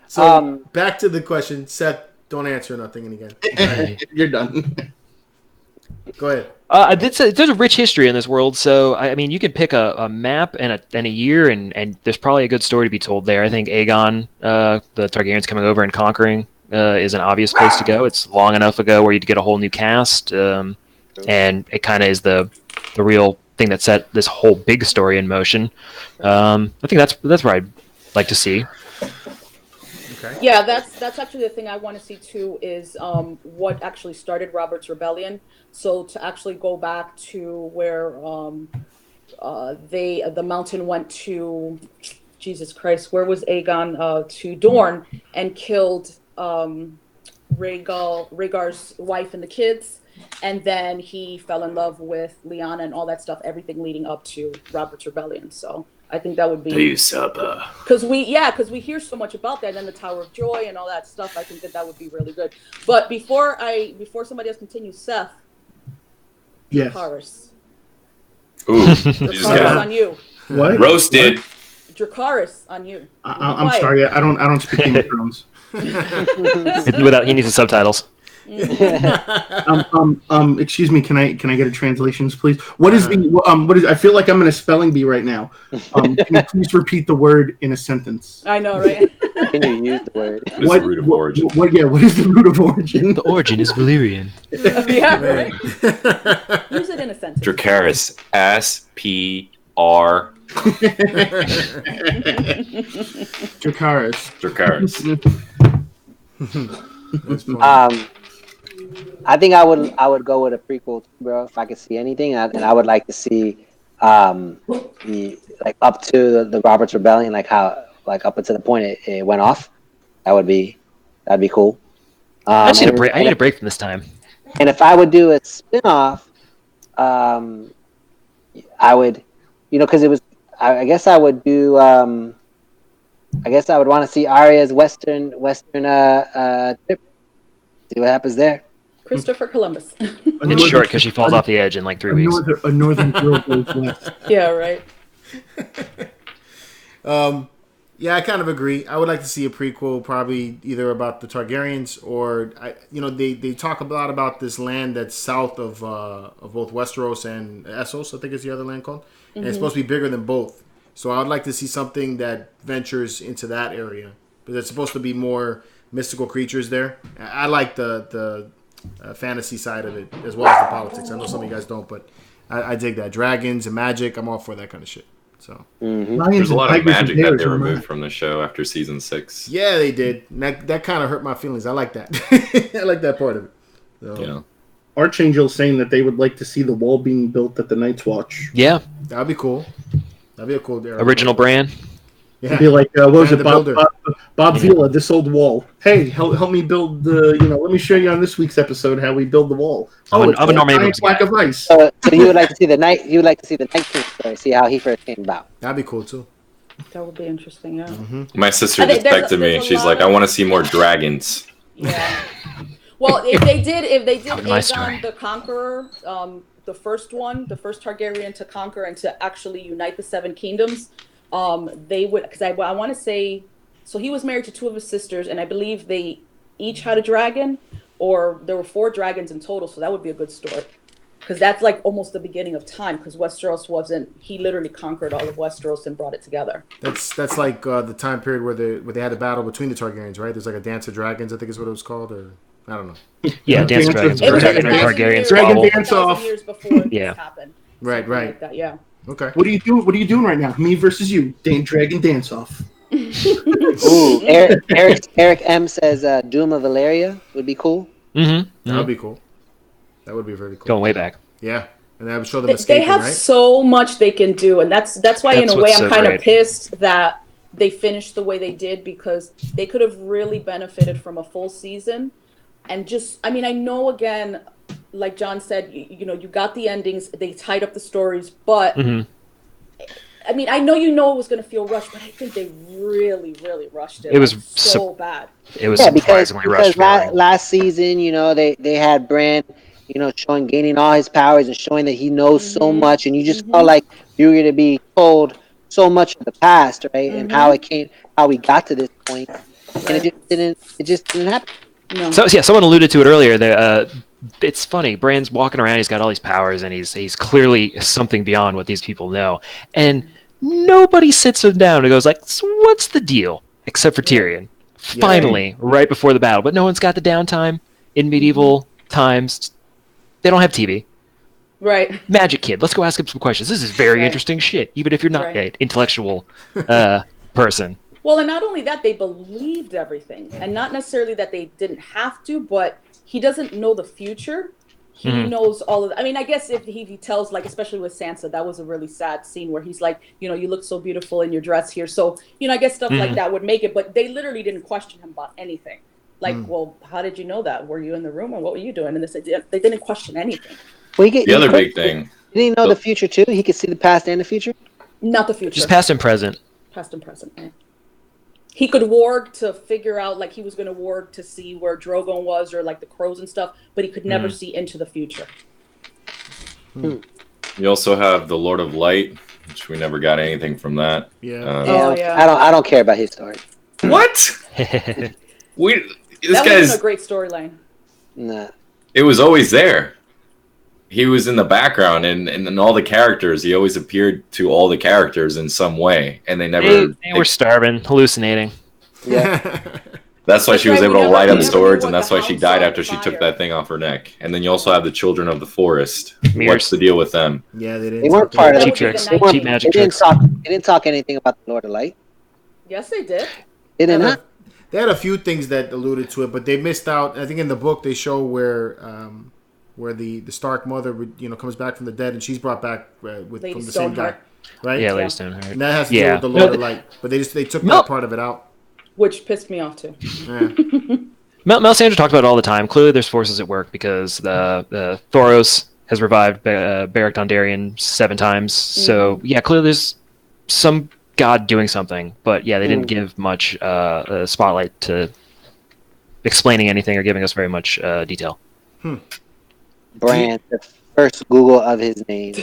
So back to the question, Seth. Don't answer nothing again. You're done. Go ahead. There's a rich history in this world, so I mean, you can pick a map and a year, and there's probably a good story to be told there. I think Aegon, the Targaryens coming over and conquering, is an obvious place to go. It's long enough ago where you'd get a whole new cast, and it kind of is the real thing that set this whole big story in motion. I think that's where I'd like to see. Okay. Yeah, that's actually the thing I want to see too is what actually started Robert's Rebellion. So to actually go back to where the mountain went to, Jesus Christ, where was Aegon to Dorne and killed Rhaegar's wife and the kids, and then he fell in love with Lyanna and all that stuff. Everything leading up to Robert's Rebellion. So I think that would be because we hear so much about that, and then the Tower of Joy and all that stuff. I think that would be really good. But before somebody else continues, Seth, Yes. Dracarys. Ooh, you just Dracarys got on you. What? roasted. Dracarys on you. I'm sorry. I don't speak Game of Thrones. He needs the subtitles. Excuse me. Can I get a translations, please? What is I feel like I'm in a spelling bee right now. Can you please repeat the word in a sentence? I know, right? Can you use the word? What is the root of origin? What is the root of origin? The origin is Valyrian. Yeah, right. Use it in a sentence. Dracarys. S-P-R. Dracarys. I think I would go with a prequel, bro. If I could see anything, and I would like to see the up to the Robert's Rebellion, how up until the point it went off. That'd be cool. I need a break. I need a break from this time. And if I would do a spin-off, I would, because it was. I guess I would do. I guess I would want to see Arya's western trip. See what happens there. Christopher Columbus. It's short because she falls off the edge in like 3 weeks. A northern girl goes west. Yeah, right. Yeah, I kind of agree. I would like to see a prequel, probably either about the Targaryens or, they talk a lot about this land that's south of both Westeros and Essos, I think is the other land called. And it's supposed to be bigger than both. So I would like to see something that ventures into that area. Because it's supposed to be more mystical creatures there. I like the fantasy side of it as well as the politics. I know some of you guys don't, but I dig that. Dragons and magic, I'm all for that kind of shit. So Lions There's a and lot of tigers and magic that bears they are removed mine. from the show after season 6. yeah, they did. And that kind of hurt my feelings. I like that. I like that part of it. So, Yeah. Archangel saying that they would like to see the wall being built at the Night's Watch. Yeah, that'd be cool. That'd be a cool. original brand. Yeah. It'd be like, what was Brand it, the Builder. Bob Vila, this old wall. Hey, help me build the, let me show you on this week's episode how we build the wall. I'm It's a a Norm giant Abrams block guy. of ice. So you would like to see the night. You would like to see the Night King story. See how he first came about. That'd be cool too. That would be interesting. Yeah. My sister I think just there's texted me a and she's lot like, of- I want to see more dragons. Yeah. Well, if they did That was my story. Aegon the Conqueror, the first Targaryen to conquer and to actually unite the Seven Kingdoms, they would, because I want to say, so he was married to 2 of his sisters, and I believe they each had a dragon, or there were 4 dragons in total. So that would be a good story, because that's like almost the beginning of time. Because Westeros wasn't, he literally conquered all of Westeros and brought it together. That's like the time period where they had a battle between the Targaryens, right? There's like a Dance of Dragons, I think is what it was called, or I don't know. Yeah, Dance of Dragons. It was like Protecting the 1,000 Targaryens. years, Dragon Bubble. Dance off. years before Yeah. this happened. Right, Something right. Like that, yeah. Okay. What are you doing? What are you doing right now? Me versus you. Dragon Dance Off. Ooh, Eric M says Doom of Valeria would be cool. Mm-hmm. That would be cool. That would be very cool. Going way back. Yeah, and that would show them They escaping, have right? so much they can do, and that's why in That's a way what's I'm so kind of great. pissed that they finished the way they did, because they could have really benefited from a full season. And just, I mean, I know, again, like John said, you got the endings, they tied up the stories, but Mm-hmm. I mean, I know it was going to feel rushed, but I think they really, really rushed it. It was like, so bad. It was Yeah, because surprisingly rushed. last season, they had Bran, gaining all his powers and showing that he knows so much, and you just felt like you were going to be told so much of the past, right, and how we got to this point, and it just didn't happen. No. So yeah, someone alluded to it earlier. It's funny. Bran's walking around. He's got all these powers, and he's clearly something beyond what these people know. And nobody sits him down and goes like, "So what's the deal?" Except for Tyrion. Finally, right before the battle. But no one's got the downtime in medieval times. They don't have TV. Right. Magic Kid. Let's go ask him some questions. This is very Right. interesting shit. Even if you're not Right. an intellectual person. Well, and not only that, they believed everything, and not necessarily that they didn't have to, but he doesn't know the future. He knows all of. I mean, I guess if he tells, like, especially with Sansa, that was a really sad scene where he's like, you look so beautiful in your dress here. So, I guess stuff like that would make it. But they literally didn't question him about anything. Like, well, how did you know that? Were you in the room, or what were you doing? And they didn't question anything. Well, The other big thing. Did he know the future too? He could see the past and the future. Not the future. Just past and present. Past and present. Yeah. He could warg to figure out, like, he was going to warg to see where Drogon was, or like the crows and stuff, but he could never see into the future. You also have the Lord of Light, which we never got anything from that. Yeah. Oh, yeah. I don't care about his story. What? That This wasn't guy's. a great storyline. Nah. It was always there. He was in the background, and in all the characters, he always appeared to all the characters in some way, and they never. They were starving, hallucinating. Yeah. That's why she was That's right, able we to never- light we up never swords, knew and what that's the why she house died on after she took fire. that thing off her neck. And then you also have the Children of the Forest. Mirrors. What's the deal with them? Yeah, they didn't. They weren't talk part of about Cheap That would be tricks. the They, night weren't, Cheap king. magic they didn't tricks. talk. They didn't talk anything about the Lord of Light. Yes, they did. Did they They had not? they had a few things that alluded to it, but they missed out. I think in the book they show where the Stark mother comes back from the dead, and she's brought back Lady from the same guy, Stoneheart. right? Yeah, Yeah. Lady Stoneheart. And that has to do Yeah. with the Lord No, of Light, but they took No. that part of it out. Which pissed me off too. Yeah. Melisandre talked about it all the time. Clearly, there's forces at work because the Thoros has revived Beric Dondarrion 7 times. So yeah, clearly there's some god doing something. But yeah, they didn't give much spotlight to explaining anything or giving us very much detail. Bran, the first Google of his name.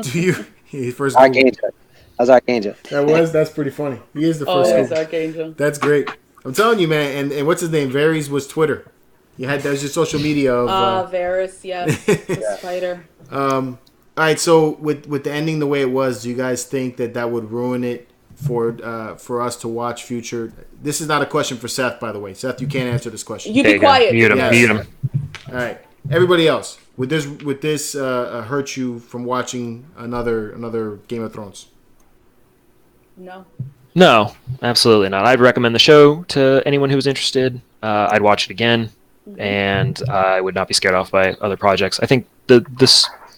Do you? He first. Archangel. That was Archangel. That's pretty funny. He is the Oh, first. it's Google. Archangel. That's great. I'm telling you, man. And what's his name? Varys was Twitter. That was your social media of. Varys, yes, the spider. All right. So with the ending the way it was, do you guys think that would ruin it for us to watch future? This is not a question for Seth, by the way. Seth, you can't answer this question. You There be you go. quiet. Mute him. Yes. Mute him. All right. Everybody else, Would this hurt you from watching another Game of Thrones? No. No, absolutely not. I'd recommend the show to anyone who was interested. I'd watch it again, and I would not be scared off by other projects. I think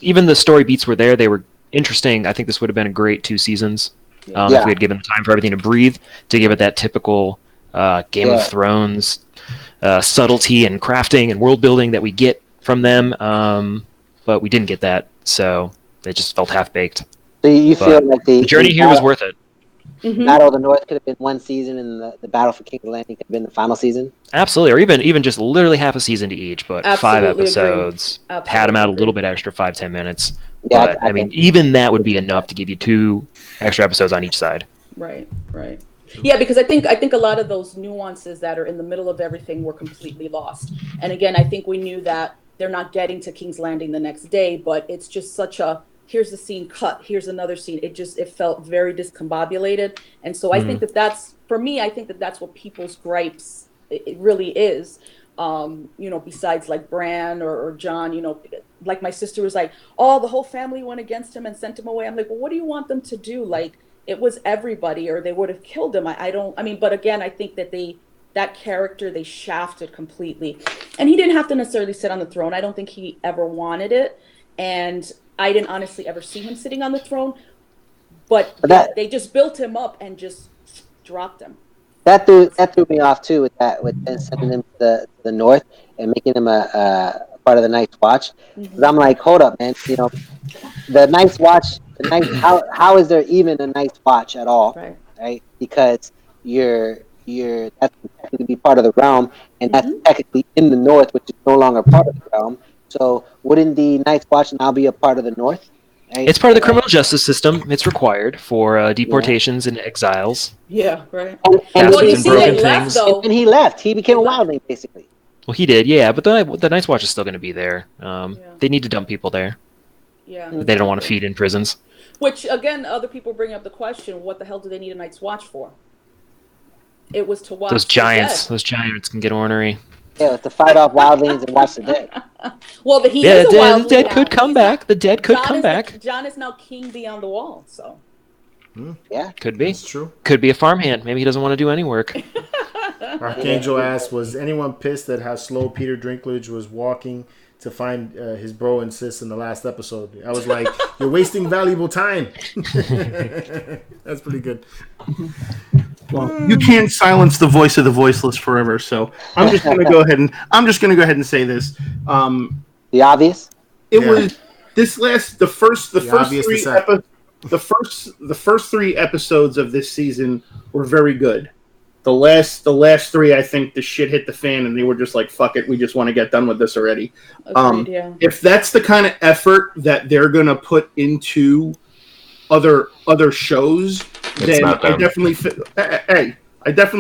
even the story beats were there. They were interesting. I think this would have been a great 2 seasons if we had given the time for everything to breathe, to give it that typical Game of Thrones subtlety and crafting and world building that we get from them. But we didn't get that, so they just felt half-baked. So you feel like the journey here was worth it. Battle of the North could have been 1 season, and the Battle for King's Landing could have been the final season? Absolutely, or even just literally half a season to each, but Absolutely 5 episodes. Pad them out a little bit extra, 5-10 minutes. Yeah, But, I mean, even that would be enough to give you 2 extra episodes on each side. Right. Yeah, because I think a lot of those nuances that are in the middle of everything were completely lost. And again, I think we knew that they're not getting to King's Landing the next day, but it's just such a, here's the scene cut, here's another scene. It felt very discombobulated. And so I think that's, for me, I think that's what people's gripes, it really is. Besides like Bran or John, like my sister was like, oh, the whole family went against him and sent him away. I'm like, well, what do you want them to do? Like, it was everybody, or they would have killed him. But again, I think that that character, they shafted completely. And he didn't have to necessarily sit on the throne. I don't think he ever wanted it. And I didn't honestly ever see him sitting on the throne. But they just built him up and just dropped him. That threw me off too, with them sending him to the north and making him a part of the Night's Watch. Because I'm like, hold up, man. The Night's Watch. How is there even a Night's Watch at all? Right? Because that's technically be part of the realm, and that's technically in the north, which is no longer part of the realm. So wouldn't the Night's Watch now be a part of the north? Right? It's part of the criminal justice system. It's required for deportations and exiles. Yeah, right. And well, you see, they left though. And he left. He became a wildling, basically. Well, he did, yeah. But the Night's Watch is still going to be there. They need to dump people there. Yeah. They don't want to feed in prisons. Which, again, other people bring up the question, what the hell do they need a Night's Watch for? It was to watch those giants. Those giants can get ornery. Yeah, to fight off wildlings and watch the dead. Well, the dead could come back. The dead could come back. John is now king beyond the wall, so. Yeah. Could be. That's true. Could be a farmhand. Maybe he doesn't want to do any work. Archangel asked, was anyone pissed at how slow Peter Dinklage was walking to find his bro and sis in the last episode? I was like, you're wasting valuable time. That's pretty good. Well, you can't silence the voice of the voiceless forever, so I'm just going to go ahead and say this. The obvious. It was the first 3 episodes of this season were very good. The last 3, I think the shit hit the fan, and they were just like, "Fuck it, we just want to get done with this already." Agreed, yeah. If that's the kind of effort that they're gonna put into other shows, then I definitely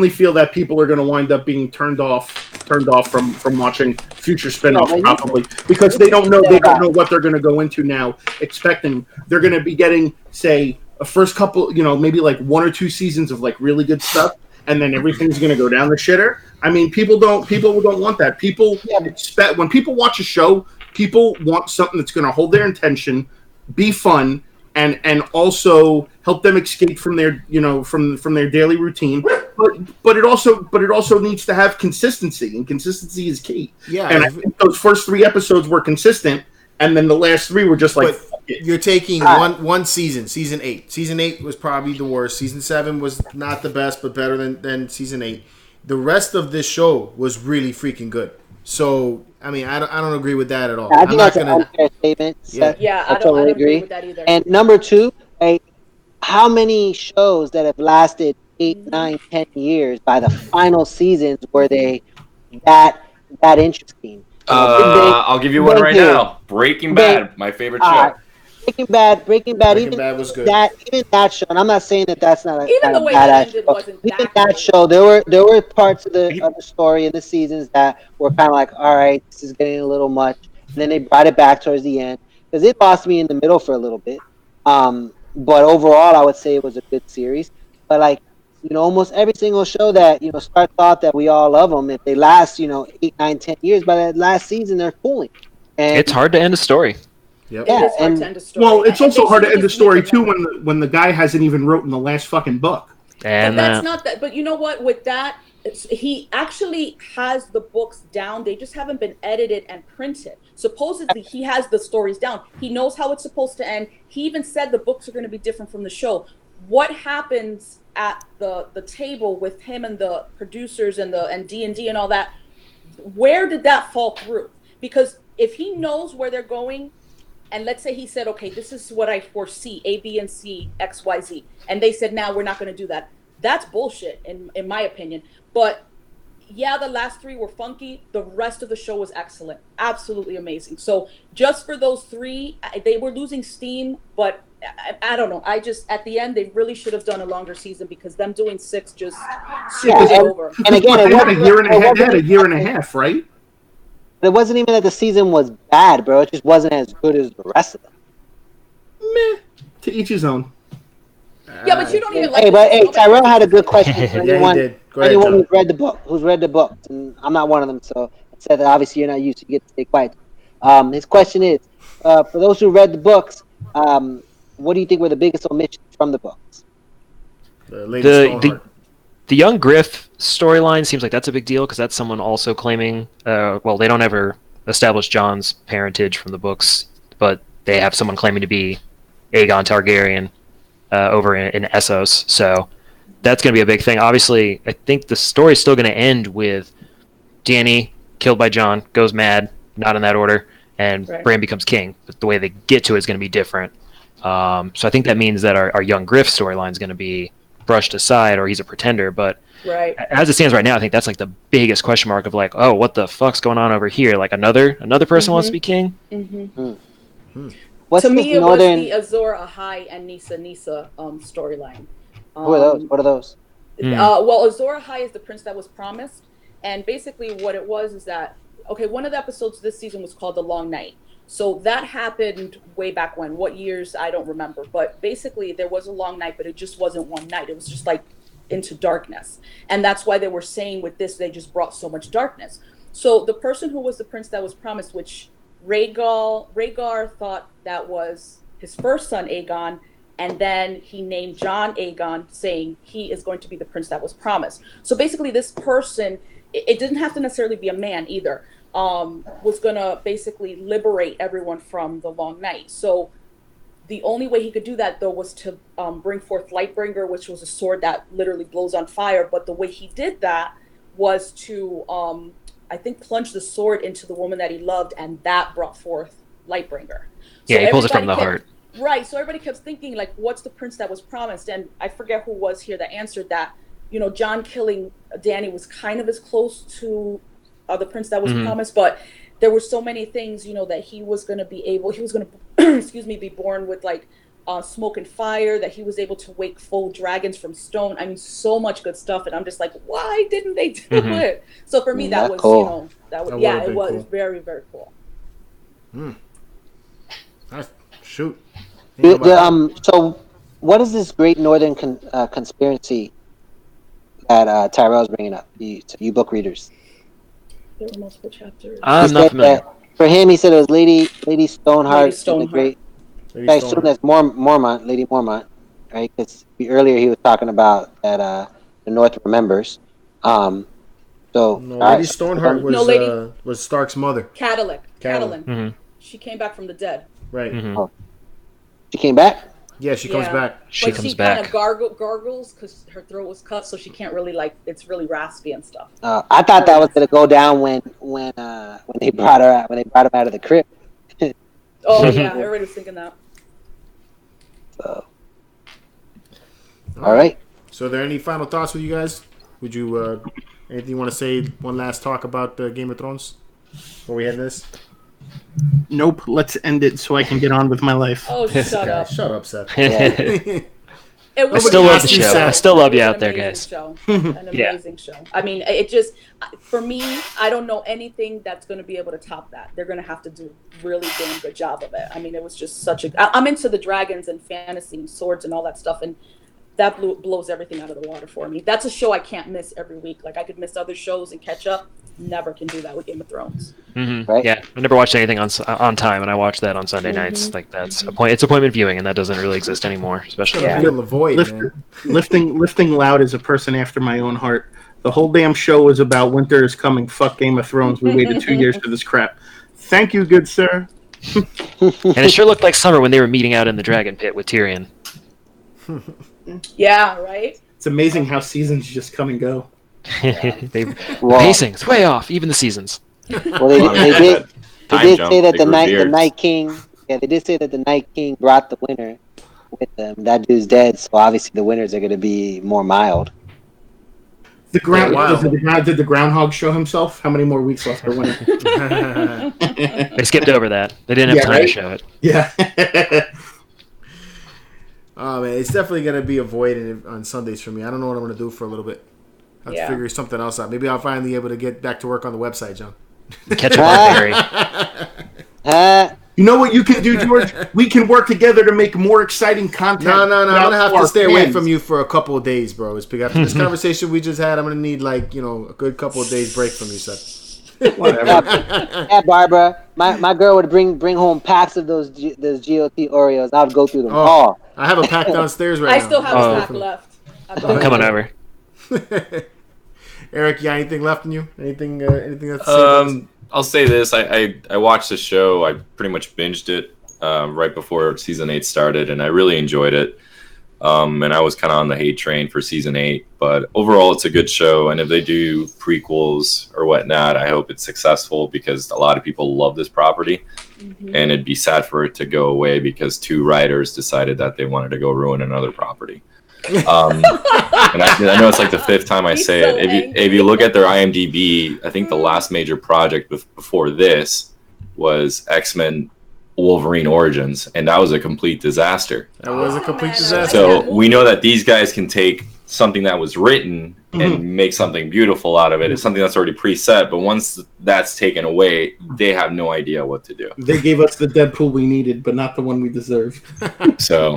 feel that people are going to wind up being turned off from watching future spin-offs, probably, because they don't know what they're going to go into now, expecting they're going to be getting, say, a first couple, maybe like 1 or 2 seasons of like really good stuff, and then everything's going to go down the shitter. I mean, people don't want that. People expect, when people watch a show, people want something that's going to hold their attention, be fun, and also help them escape from their from their daily routine, but it also needs to have consistency, and consistency is key. Yeah, and I think those first 3 episodes were consistent, and then the last 3 were just like. You're taking one season, season 8. Season 8 was probably the worst. Season 7 was not the best, but better than season 8. The rest of this show was really freaking good. So, I mean, I don't agree with that at all. I think that's an unfair statement. Yeah, I don't agree with that either. And number 2, how many shows that have lasted 8, 9, 10 years by the final seasons were they that interesting? I'll give you one right now. Breaking Bad, my favorite show. Breaking Bad was good. Even that show, and I'm not saying that that's not a even the way that ended show. wasn't Even that show, there were parts of the story in the seasons that were kind of like, all right, this is getting a little much. And then they brought it back towards the end because it lost me in the middle for a little bit. But overall, I would say it was a good series. But like, almost every single show that starts off that we all love them. If they last, 8, 9, 10 years, by that last season they're fooling. And It's hard to end a story. Yep. Yeah, It is hard and- to end a story. Well, it's And also they hard to should've end the just story made it too longer. when the guy hasn't even written the last fucking book. And But that's not that. But you know what? With that, he actually has the books down. They just haven't been edited and printed. Supposedly, he has the stories down. He knows how it's supposed to end. He even said the books are going to be different from the show. What happens at the table with him and the producers and D&D and all that? Where did that fall through? Because if he knows where they're going, and let's say he said, okay, this is what I foresee, A, B, and C, X, Y, Z. And they said, now we're not going to do that. That's bullshit, in my opinion. But yeah, the last 3 were funky. The rest of the show was excellent. Absolutely amazing. So just for those 3, they were losing steam. But I don't know. At the end, they really should have done a longer season because them doing 6 just screwed it over. And again, They had a year and a half. it They had a wasn't- year and a half, right? It wasn't even that the season was bad, bro. It just wasn't as good as the rest of them. Meh. To each his own. Yeah, but you don't even like Hey, but this. hey, Tyrell had a good question for Yeah, he anyone, did. Go ahead, anyone John. who's read the book, and I'm not one of them, so it said that obviously you're not used to, you get to stay quiet. His question is, for those who read the books, what do you think were the biggest omissions from the books? Lady The Stoneheart. the young Griff storyline seems like that's a big deal because that's someone also claiming. Well, they don't ever establish Jon's parentage from the books, but they have someone claiming to be Aegon Targaryen over in Essos. So that's going to be a big thing. Obviously, I think the story's still going to end with Dany killed by Jon, goes mad, not in that order, and Right. Bran becomes king. But the way they get to it is going to be different. So I think that means that our young Griff storyline is going to be brushed aside, or he's a pretender. But Right. as it stands right now, I think that's like the biggest question mark of like, oh, what the fuck's going on over here? Like another person wants to be king. Mm-hmm. What's To this me, it northern? was the Azor Ahai and Nisa storyline. Who are those? What are those? Well, Azor Ahai is the prince that was promised, and basically what it was is that one of the episodes this season was called The Long Night. So that happened way back when. What years I don't remember, but basically there was a long night, but it just wasn't one night. It was just like into darkness, and that's why they were saying with this they just brought so much darkness. So the person who was the prince that was promised, which Rhaegar thought that was his first son Aegon, and then he named Jon Aegon, saying he is going to be the prince that was promised. So basically this person, it didn't have to necessarily be a man either, was going to basically liberate everyone from the long night. So the only way he could do that, though, was to bring forth Lightbringer, which was a sword that literally blows on fire. But the way he did that was to, I think, plunge the sword into the woman that he loved, and that brought forth Lightbringer. Yeah, he pulls it from the everybody heart. Right. So everybody kept thinking, like, what's the prince that was promised? And I forget who was here that answered that. You know, Jon killing Dany was kind of as close to the prince that was promised, but there were so many things, you know, that he was going to be born with, like, smoke and fire, that he was able to wake full dragons from stone. I mean, so much good stuff. And I'm just like, why didn't they do it? So for me, that was, cool. you know, it was cool. very, very cool. Shoot. So, what is this great northern conspiracy that Tyrell's bringing up? You book readers. There were multiple chapters. I'm He not said familiar. that- for him, he said it was Lady Stoneheart. Lady Stoneheart. The great. Lady I assume that's Mormont, Lady Mormont, right? Because earlier he was talking about that the North remembers. So No, Lady Stoneheart No, Lady- was Stark's mother. Catelyn. Catelyn. She came back from the dead. Right. she came back. Yeah, she comes Yeah. back. She But comes she back. kind of gargles because her throat was cut, so she can't really, like, it's really raspy and stuff. I thought that was gonna go down when they brought her out, when they brought him out of the crypt. Oh yeah, everybody was thinking that. So, all right. So, are there any final thoughts with you guys? Would you anything you want to say? One last talk about Game of Thrones before we end this? Nope. Let's end it so I can get on with my life. Oh, shut up. Shut up, Seth. It was I still love the asked you, show. Seth. I still love you an out there, amazing guys. show. An Yeah. amazing show. I mean, it just, for me, I don't know anything that's going to be able to top that. They're going to have to do a really damn good job of it. I mean, it was just such I'm into the dragons and fantasy and swords and all that stuff, and that blows everything out of the water for me. That's a show I can't miss every week. Like, I could miss other shows and catch up. never can do that with Game of Thrones. Mm-hmm. Right? Yeah, I never watched anything on time, and I watch that on Sunday nights. Like that's it's appointment viewing, and that doesn't really exist anymore, especially. Yeah. Fill the void, man. Lifting loud is a person after my own heart. The whole damn show was about winter is coming. Fuck Game of Thrones. We waited 2 years for this crap. Thank you, good sir. And it sure looked like summer when they were meeting out in the Dragon Pit with Tyrion. Yeah, right? It's amazing how seasons just come and go. Well, Pacing's way off, even the seasons. well, they did Time say jump, that they the grew beards. Night King. Yeah, they did say that the Night King brought the winter with them. That dude's dead, so obviously the winters are going to be more mild. The ground Wow. did the groundhog show himself? How many more weeks left for winter? They skipped over that. They didn't have Yeah, time right? to show it. Yeah. Oh man, it's definitely gonna be a void on Sundays for me. I don't know what I'm gonna do for a little bit. I have Yeah. to figure something else out. Maybe I'll finally be able to get back to work on the website, John. Catch up on Barry. You know what you can do, George? We can work together to make more exciting content. No. I'm gonna have for to our stay away fans. from you for a couple of days, bro. It's because after this conversation we just had, I'm gonna need a good couple of days break from you, Seth. Whatever. Yeah, Barbara, my girl would bring home packs of those GOT Oreos. I would go through them all. I have a pack downstairs right I now. still have Oh. a stack left. I'm coming over. Eric, you got anything left in you? Anything that's to say about this? I'll say this: I watched the show. I pretty much binged it right before season 8 started, and I really enjoyed it. And I was kind of on the hate train for season 8, but overall, it's a good show. And if they do prequels or whatnot, I hope it's successful because a lot of people love this property, and it'd be sad for it to go away because 2 writers decided that they wanted to go ruin another property. And I know it's like the 5th time I He's say so it. If you look at their IMDb, I think the last major project before this was X-Men Wolverine Origins, and that was a complete disaster. That was a complete man. disaster. So we know that these guys can take something that was written and make something beautiful out of it. It's something that's already preset, but once that's taken away, they have no idea what to do. They gave us the Deadpool we needed, but not the one we deserved. So,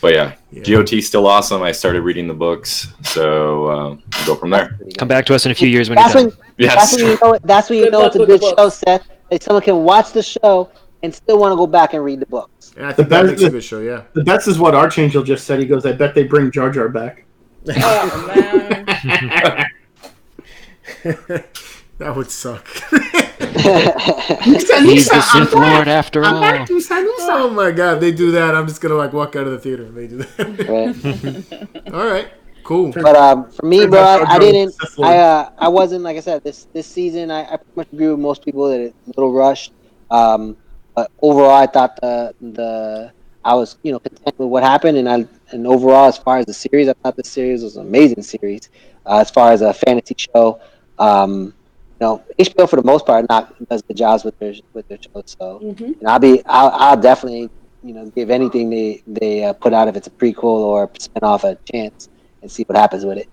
but yeah, GOT's still awesome. I started reading the books, so we'll go from there. Come back to us in a few years when you're That's when, done. Yes. that's when you know. That's when you Good know luck it's a with the good show, books. Seth. That someone can watch the show and still want to go back and read the books. Yeah, I think that makes a good show, yeah. The best is what Archangel just said. He goes, I bet they bring Jar Jar back. Oh, man. That would suck. He's the Sith Lord after all. Oh my god, if they do that, I'm just gonna walk out of the theater if they do that. Right. All right, cool. But for me, Turns bro, out I Jar Jar didn't. was Sith Lord. I wasn't, like I said, this season. I pretty much agree with most people that it's a little rushed. But overall, I thought I was content with what happened, and overall, as far as the series, I thought the series was an amazing series. As far as a fantasy show, HBO for the most part does the jobs with their shows. So I'll definitely give anything they put out if it's a prequel or spin off a chance and see what happens with it.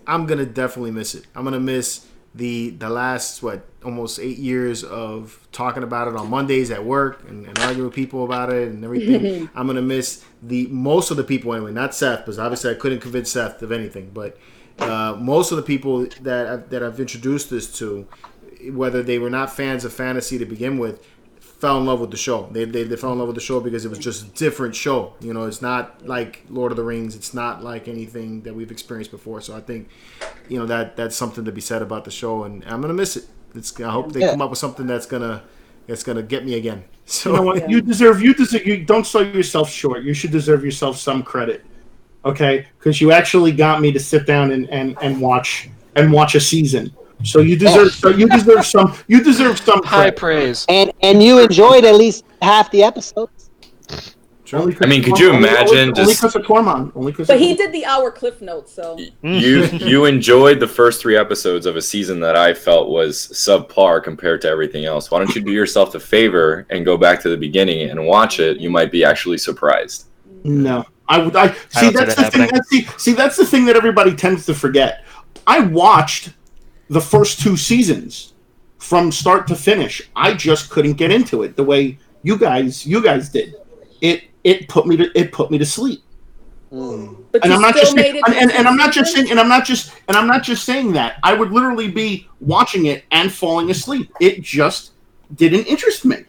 I'm gonna definitely miss it. I'm gonna miss the last almost 8 years of talking about it on Mondays at work and arguing with people about it and everything. I'm gonna miss most of the people anyway, not Seth, because obviously I couldn't convince Seth of anything, but most of the people that I've introduced this to, whether they were not fans of fantasy to begin with, fell in love with the show. They fell in love with the show because it was just a different show. It's not like Lord of the Rings. It's not like anything that we've experienced before. So I think, that's something to be said about the show, and I'm gonna miss it. I hope they come up with something that's gonna get me again. So You know what? You deserve. You don't sell yourself short. You should deserve yourself some credit, okay? Because you actually got me to sit down and watch a season. So you deserve. So you deserve some. You deserve some High credit. praise. And you enjoyed at least half the episodes. Only I mean, could you imagine only just- because of Tormund? Only because. But he did the hour cliff notes, so You enjoyed the first 3 episodes of a season that I felt was subpar compared to everything else. Why don't you do yourself a favor and go back to the beginning and watch it? You might be actually surprised. No, I would. I see. don't see That's that the thing. happening. See, that's the thing that everybody tends to forget. I watched the first 2 seasons from start to finish. I just couldn't get into it the way you guys did. It put me to sleep. But And you I'm not still just made it. and I'm not just saying and I'm not just saying that. I would literally be watching it and falling asleep. It just didn't interest me.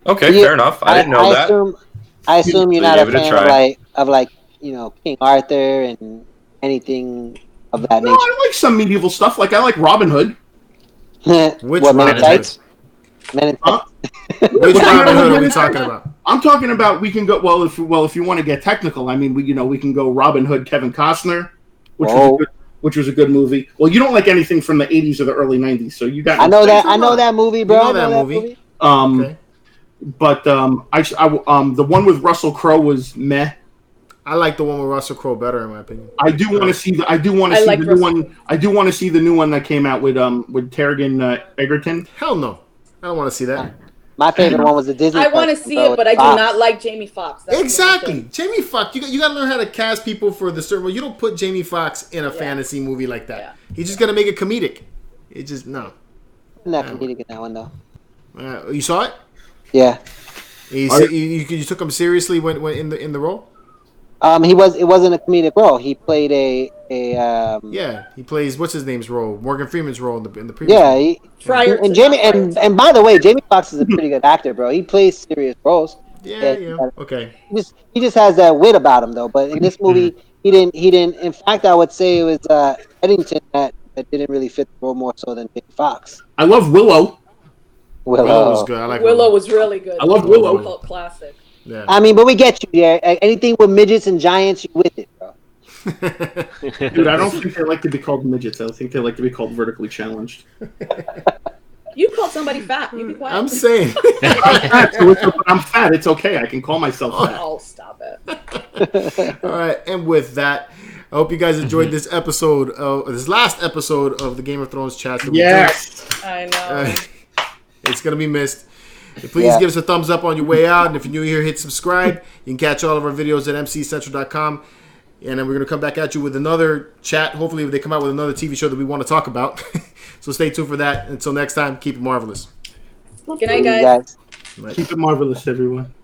Okay, Yeah, fair enough. I didn't know that. I assume you're So not you a gave it a fan try. of like King Arthur and anything of that No, nature. I like some medieval stuff. Like I like Robin Hood. Which What, Men in Robin Hood? Tights? Men in Huh? Tights. Which Robin Hood are we Hood? talking about? I'm talking about we can go if you want to get technical. I mean we can go Robin Hood, Kevin Costner, Whoa. which was a good movie. Well, you don't like anything from the 80s or the early 90s, so you got I know that. no I know that movie, bro. You know I know that that movie. movie. Okay. But the one with Russell Crowe was meh. I like the one with Russell Crowe better, in my opinion. I do want to see the new one. I do want to see the new one that came out with Tarragon Egerton. Hell no. I don't want to see that. My favorite one was the Disney. I want to see it, but I do not like Jamie Foxx. That's Exactly. Jamie Foxx. You got to learn how to cast people for the certain role. You don't put Jamie Foxx in a fantasy movie like that. Yeah. He's just going to make it comedic. It just, no. Not comedic in that one though. You saw it? Yeah. You took him seriously when in the role? It wasn't a comedic role. He played a he plays what's his name's role, Morgan Freeman's role in the previous. Yeah, Prior and to Jamie that, and by the way, Jamie Foxx is a pretty good actor, bro. He plays serious roles. Okay. He just has that wit about him though. But in this movie, he didn't. In fact, I would say it was Eddington that didn't really fit the role more so than Jamie Foxx. I love Willow. Willow was good. I like Willow was really good. I love Willow. Cult classic. Yeah. I mean, but we get you there. Anything with midgets and giants, you with it, bro. Dude, I don't think they like to be called midgets. I think they like to be called vertically challenged. You called somebody fat. You be quiet. I'm saying. I'm fat. It's okay. I can call myself fat. Oh, stop it. All right, and with that, I hope you guys enjoyed this last episode of the Game of Thrones chat. Yes. I know. It's gonna be missed. Please give us a thumbs up on your way out, and if you're new here, hit subscribe. You can catch all of our videos at mccentral.com, and then we're gonna come back at you with another chat. Hopefully, they come out with another TV show that we want to talk about. So stay tuned for that. Until next time, keep it marvelous. Good night, guys. Keep it marvelous, everyone.